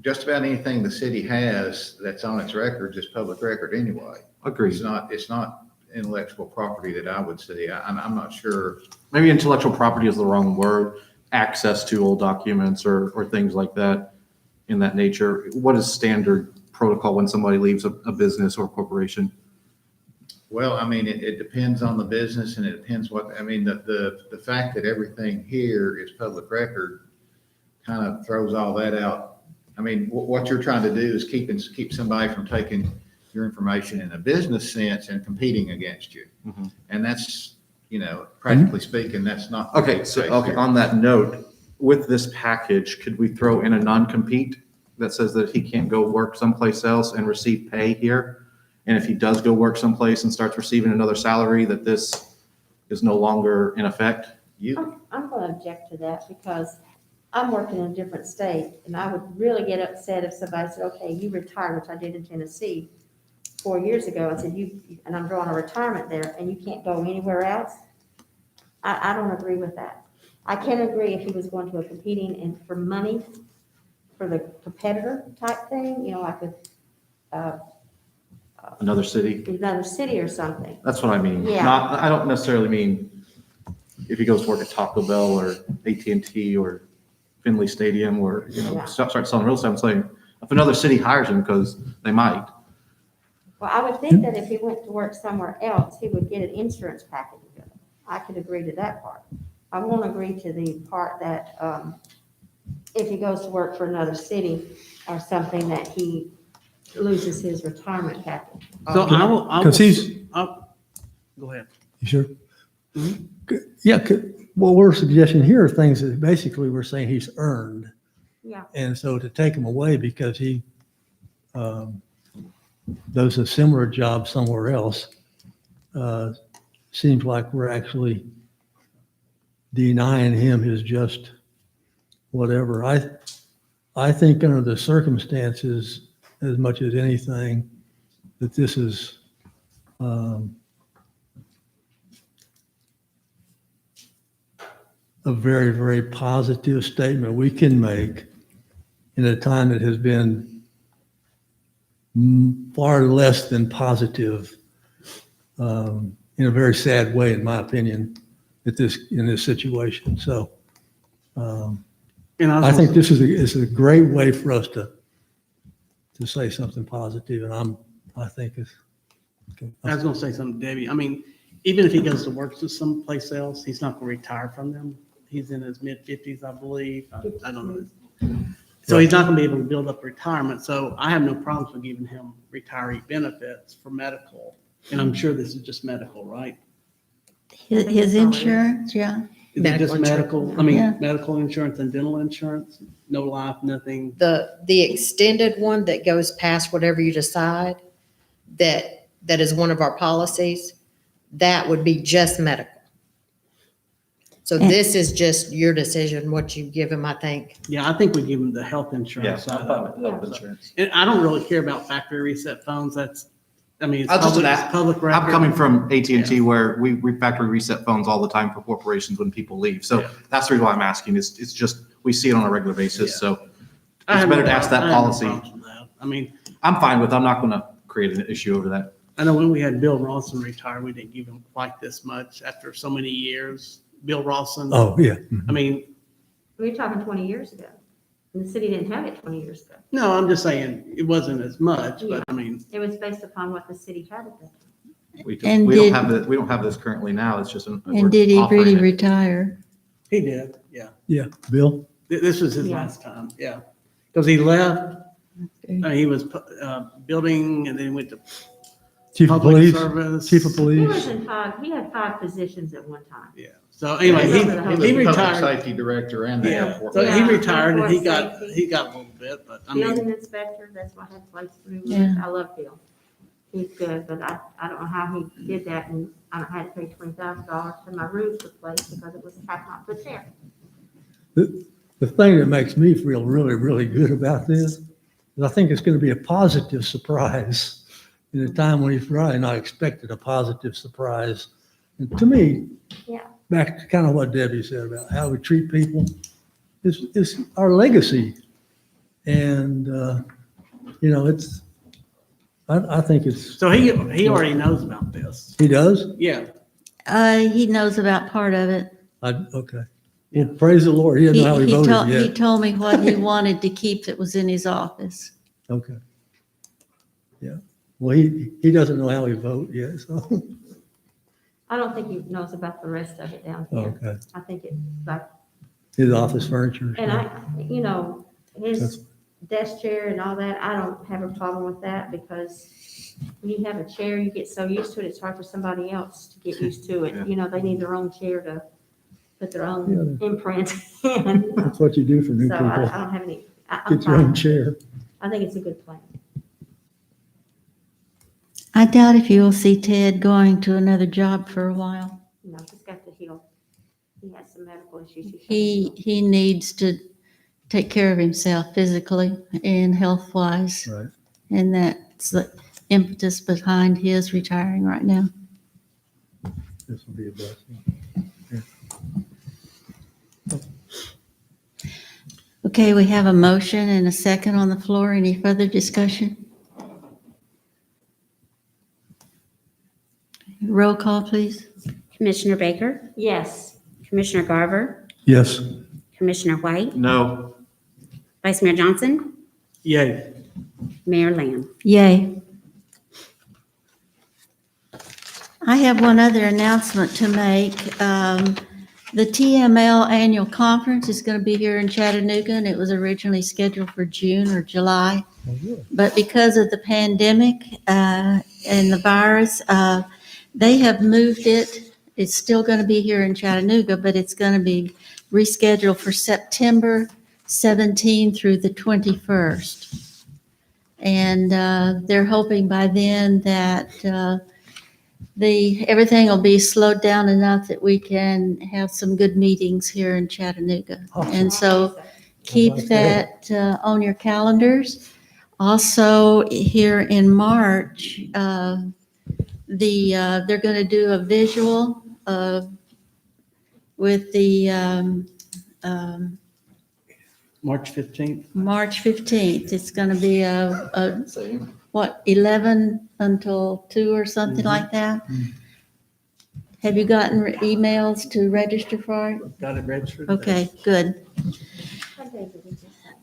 Just about anything the city has that's on its records is public record anyway. Agreed. It's not intellectual property that I would say. I'm not sure. Maybe intellectual property is the wrong word. Access to old documents or things like that in that nature. What is standard protocol when somebody leaves a business or corporation? Well, I mean, it depends on the business and it depends the fact that everything here is public record kind of throws all that out. I mean, what you're trying to do is keep somebody from taking your information in a business sense and competing against you. Mhm. And that's, practically speaking, that's not. the Okay, case so, here. on that note, with this package, could we throw in a non-compete that says that he can't go work someplace else and receive pay here? And if he does go work someplace and starts receiving another salary, that this is no longer in effect? I'm going to object to that because I'm working in a different state and I would really get upset if somebody said, okay, you retired, which I did in Tennessee 4 years ago. I said, and I'm drawing a retirement there and you can't go anywhere else. I don't agree with that. I can agree if he was going to a competing and for money for the competitor type thing, like with Another city? another city or something. That's what I mean. Yeah. I don't necessarily mean if he goes to work at Taco Bell or AT&T or Finley Stadium or, Yeah. start selling real estate. I'm saying if another city hires him, because they might. Well, I would think that if he went to work somewhere else, he would get an insurance package with it. I could agree to that part. I won't agree to the part that, if he goes to work for another city or something, that he loses his retirement package. So I will. 'Cause Go ahead. You sure? Mhm. Yeah, what we're suggesting here are things that basically we're saying he's earned. Yeah. And so to take him away because he does a similar job somewhere else, seems like we're actually denying him his just whatever. I think under the circumstances, as much as anything, that this is a very, very positive statement we can make in a time that has been far less than positive, in a very sad way, in my opinion, in this situation. So And I think this is a great way for us to say something positive, and I think it's. Okay. I was gonna say something, Debbie. I mean, even if he goes to work to someplace else, he's not gonna retire from them. He's in his mid-50s, I believe. I don't know. So he's not gonna be able to build up retirement. So I have no problems with giving him retiree benefits for medical. And I'm sure this is just medical, right? His insurance, yeah. Is it just Medical medical? I mean, Yeah. medical insurance and dental insurance? No life, nothing? The extended one that goes past whatever you decide, that is one of our policies, that would be just medical. So this is just your decision, what you give him, I think. Yeah, I think we give him the health insurance side of it. Yeah. insurance. And I don't really care about factory reset phones. It's It's just public, an it's app. public record. I'm coming from AT&T where we factory reset phones all the time for corporations when people leave. So Yeah. that's the reason why I'm asking. It's just, we see it on a regular basis. Yeah. So I it's have better no to ask that problem- I have no policy. problems with that. I mean, I'm fine with, I'm not going to create an issue over that. I know when we had Bill Rawson retire, we didn't give him quite this much after so many years. Bill Rawson, Oh, yeah. I mean, We were talking 20 years ago. And the city didn't have it 20 years ago. no, I'm just saying it wasn't as much, but I mean, It was based upon what the city had at that time. We And don't did- have we don't have this currently now. It's just. And did he really retire? he did, yeah. Yeah, Bill? This was his Yeah. last time, yeah. Because he left, Okay. he was building and then went to Chief of public Police? service. Chief of He Police? was he had 5 positions at one time. Yeah, so anyway, He he was the He was he the public retired. safety director and the Yeah, airport. so he Yeah. retired and he Airport got, safety. he got a little bit, but I mean, Building inspector, that's why I had place to move. Yeah. I love Bill. He's good, but I don't know how he did that and I had to pay $20,000 for my roof replaced because it was half not put there. The thing that makes me feel really, really good about this is I think it's going to be a positive surprise in a time when he's probably not expected a positive surprise And to me, Yeah. back to kind of what Debbie said about how we treat people, is our legacy. And, you know, I think it's, So he already knows about this. he does? Yeah. He knows about part of it. Okay. Well, praise the Lord. He doesn't know how he voted He yet. told me what he wanted to keep that was in his office. Okay. Yeah. Well, he doesn't know how he vote yet, so, I don't think he knows about the rest of it down here. okay. I think it's like, His office furniture. and his desk chair and all that, I don't have a problem with that because when you have a chair, you get so used to it, it's hard for somebody else to get used to Yeah. it. You know, they need their own chair to put their own imprint in. That's what you do for new So people. I don't have any, I'm Get your own fine. chair. I think it's a good plan. I doubt if you'll see Ted going to another job for a while. No, he's got to heal. He has some medical issues. He needs to take care of himself physically and health-wise. Right. And that's the impetus behind his retiring right now. This will be a blessing. Okay, we have a motion and a second on the floor. Any further discussion? Roll call, please. Commissioner Baker, Yes. Commissioner Garver, Yes. Commissioner White, No, Vice Mayor Johnson, Yay. Mayor Lamb. Yay. I have one other announcement to make. The TML Annual Conference is going to be here in Chattanooga, and it was originally scheduled for June or July. Oh, good. But because of the pandemic and the virus, they have moved it. It's still going to be here in Chattanooga, but it's going to be rescheduled for September 17 through the 21st. And they're hoping by then that everything will be slowed down enough that we can have some good meetings here in Chattanooga. And so keep that on your calendars. Also, here in March, they're going to do a visual with the March 15th. March 15th. It's going to be a 11 until 2 or something like that? Have you gotten emails to register for it? Got it registered? Okay, good.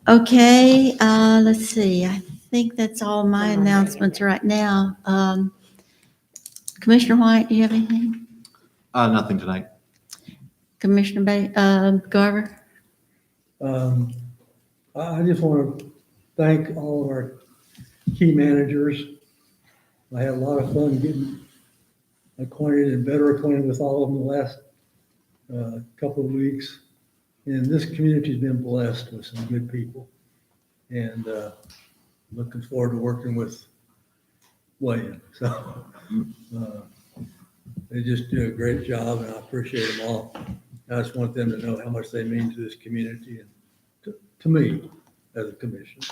Okay, let's see. I think that's all my announcements right now. Commissioner White, do you have anything? nothing tonight. Commissioner Garver? I just want to thank all of our key managers. I had a lot of fun getting acquainted and better acquainted with all of them the last couple of weeks. And this community's been blessed with some good people. And looking forward to working with Wayne. So they just do a great job, and I appreciate them all. I just want them to know how much they mean to this community and to me as a commissioner.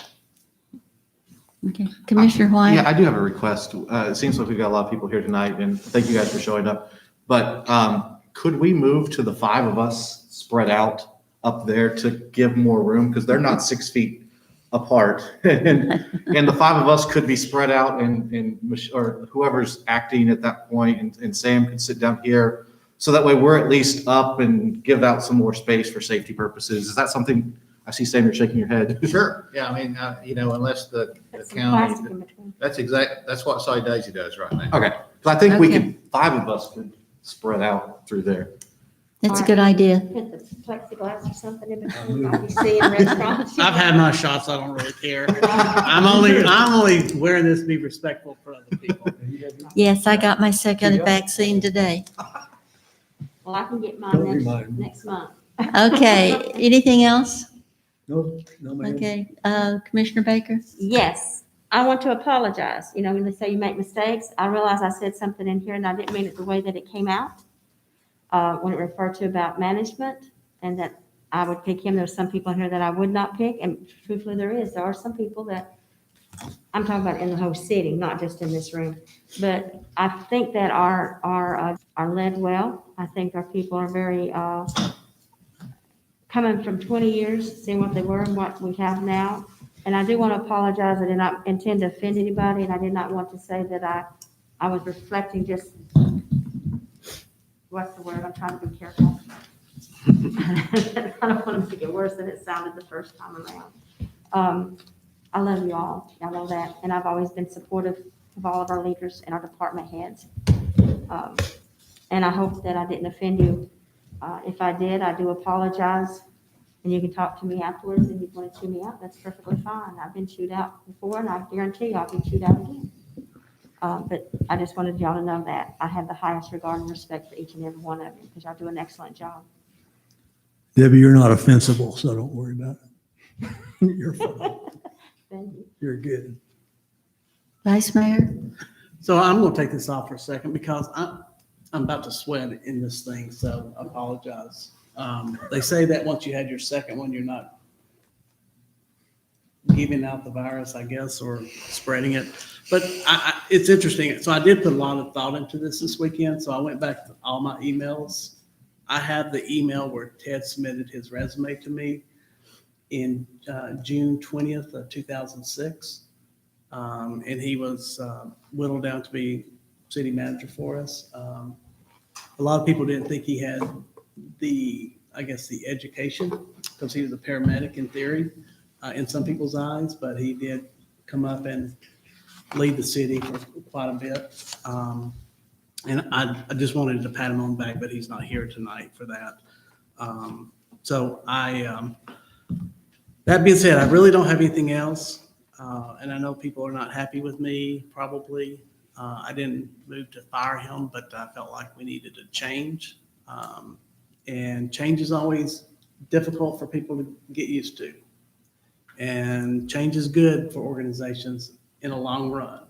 Okay, Commissioner White? Yeah, I do have a request. It seems like we've got a lot of people here tonight, and thank you guys for showing up. But could we move to the 5 of us spread out up there to give more room? Because they're not 6 feet apart. And the 5 of us could be spread out or whoever's acting at that point, and Sam could sit down here. So that way we're at least up and give out some more space for safety purposes. Is that something? I see Sam, you're shaking your head. Sure, yeah, I mean, unless the Put some county, plastic in between. that's what Sally Daisy does right now. Okay, so I think we Okay. could, 5 of us could spread out through there. That's a good idea. Put the plexiglass or something in between, like you see in restaurants. I've had my shots. I don't really care. I'm only wearing this to be respectful for other people. Yes, I got my second vaccine today. Well, I can get Don't mine remind me. next month. Okay, anything else? No, ma'am. Okay, Commissioner Baker? Yes, I want to apologize. You know, when they say you make mistakes, I realize I said something in here and I didn't mean it the way that it came out. When it referred to about management and that I would pick him, there's some people in here that I would not pick, and truthfully there are some people that, I'm talking about in the whole city, not just in this room. But I think that our are led well. I think our people are very, coming from 20 years, seeing what they were and what we have now. And I do want to apologize. I did not intend to offend anybody, and I did not want to say that I was reflecting just, what's the word? I'm trying to be careful. I don't want to make it worse than it sounded the first time around. I love you all. I know that. And I've always been supportive of all of our leaders and our department heads. And I hope that I didn't offend you. If I did, I do apologize. And you can talk to me afterwards if you want to chew me out. That's perfectly fine. I've been chewed out before, and I guarantee you I'll be chewed out again. But I just wanted y'all to know that I have the highest regard and respect for each and every one of you because y'all do an excellent job. Debbie, you're not offensible, so don't worry about it. You're fine. Thank you. You're good. Vice Mayor? So I'm going to take this off for a second because I'm about to sweat in this thing, so I apologize. They say that once you had your second one, you're not giving out the virus, I guess, or spreading it. But it's interesting. So I did put a lot of thought into this weekend. So I went back to all my emails. I have the email where Ted submitted his resume to me in June 20th of 2006. And he was whittled down to be city manager for us. A lot of people didn't think he had the education because he was a paramedic in theory in some people's eyes, but he did come up and lead the city for quite a bit. And I just wanted to pat him on the back, but he's not here tonight for that. That being said, I really don't have anything else. And I know people are not happy with me, probably. I didn't move to fire him, but I felt like we needed a change. And change is always difficult for people to get used to. And change is good for organizations in a long run.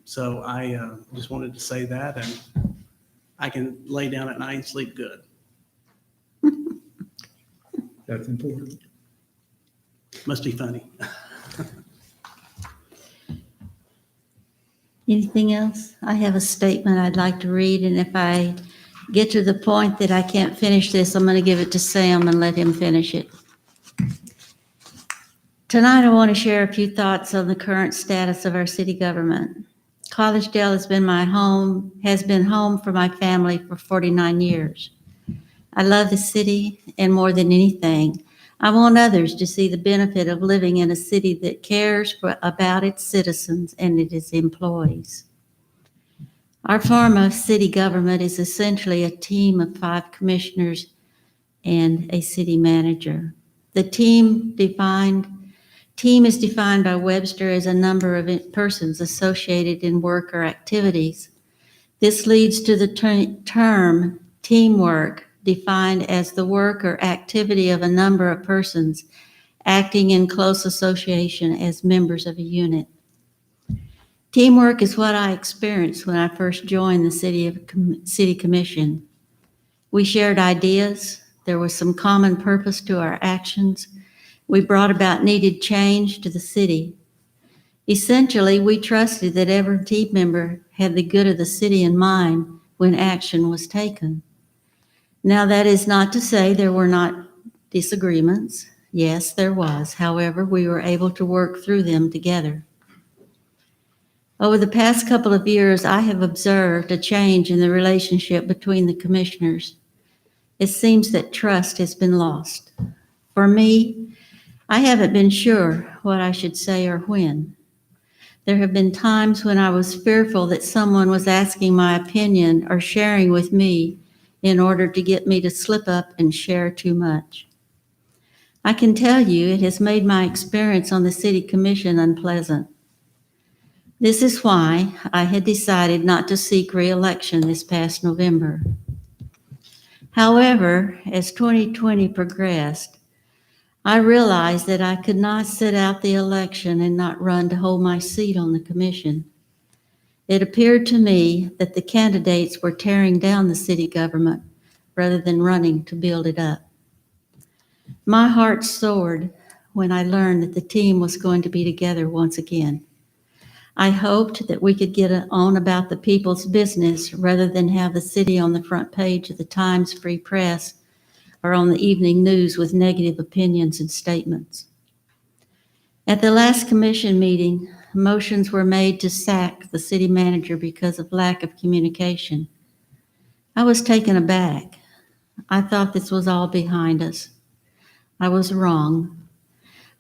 So I just wanted to say that, and I can lay down at night and sleep good. That's important. Must be funny. Anything else? I have a statement I'd like to read, and if I get to the point that I can't finish this, I'm going to give it to Sam and let him finish it. Tonight, I want to share a few thoughts on the current status of our city government. Collegedale has been home for my family for 49 years. I love the city, and more than anything, I want others to see the benefit of living in a city that cares about its citizens and its employees. Our form of city government is essentially a team of 5 commissioners and a city manager. The team is defined by Webster as a number of persons associated in work or activities. This leads to the term teamwork, defined as the work or activity of a number of persons acting in close association as members of a unit. Teamwork is what I experienced when I first joined the City Commission. We shared ideas. There was some common purpose to our actions. We brought about needed change to the city. Essentially, we trusted that every team member had the good of the city in mind when action was taken. Now, that is not to say there were not disagreements. Yes, there was. However, we were able to work through them together. Over the past couple of years, I have observed a change in the relationship between the commissioners. It seems that trust has been lost. For me, I haven't been sure what I should say or when. There have been times when I was fearful that someone was asking my opinion or sharing with me in order to get me to slip up and share too much. I can tell you it has made my experience on the City Commission unpleasant. This is why I had decided not to seek re-election this past November. However, as 2020 progressed, I realized that I could not sit out the election and not run to hold my seat on the commission. It appeared to me that the candidates were tearing down the city government rather than running to build it up. My heart soared when I learned that the team was going to be together once again. I hoped that we could get on about the people's business rather than have the city on the front page of the Times Free Press or on the evening news with negative opinions and statements. At the last commission meeting, motions were made to sack the city manager because of lack of communication. I was taken aback. I thought this was all behind us. I was wrong.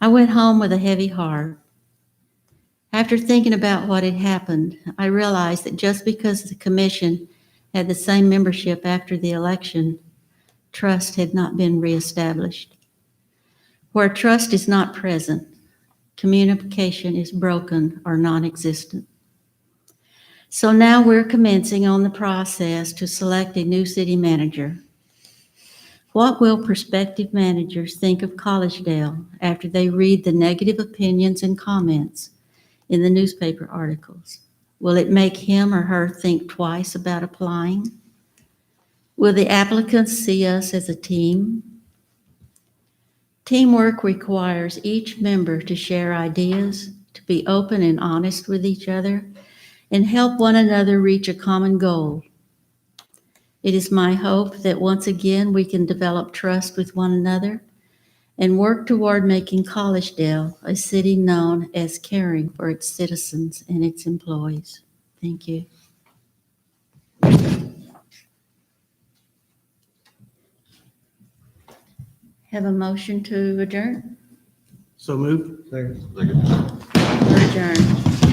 I went home with a heavy heart. After thinking about what had happened, I realized that just because the commission had the same membership after the election, trust had not been reestablished. Where trust is not present, communication is broken or non-existent. So now we're commencing on the process to select a new city manager. What will prospective managers think of Collegedale after they read the negative opinions and comments in the newspaper articles? Will it make him or her think twice about applying? Will the applicants see us as a team? Teamwork requires each member to share ideas, to be open and honest with each other, and help one another reach a common goal. It is my hope that once again we can develop trust with one another and work toward making Collegedale a city known as caring for its citizens and its employees. Thank you. Have a motion to adjourn? So moved. Second. Second. We're adjourned.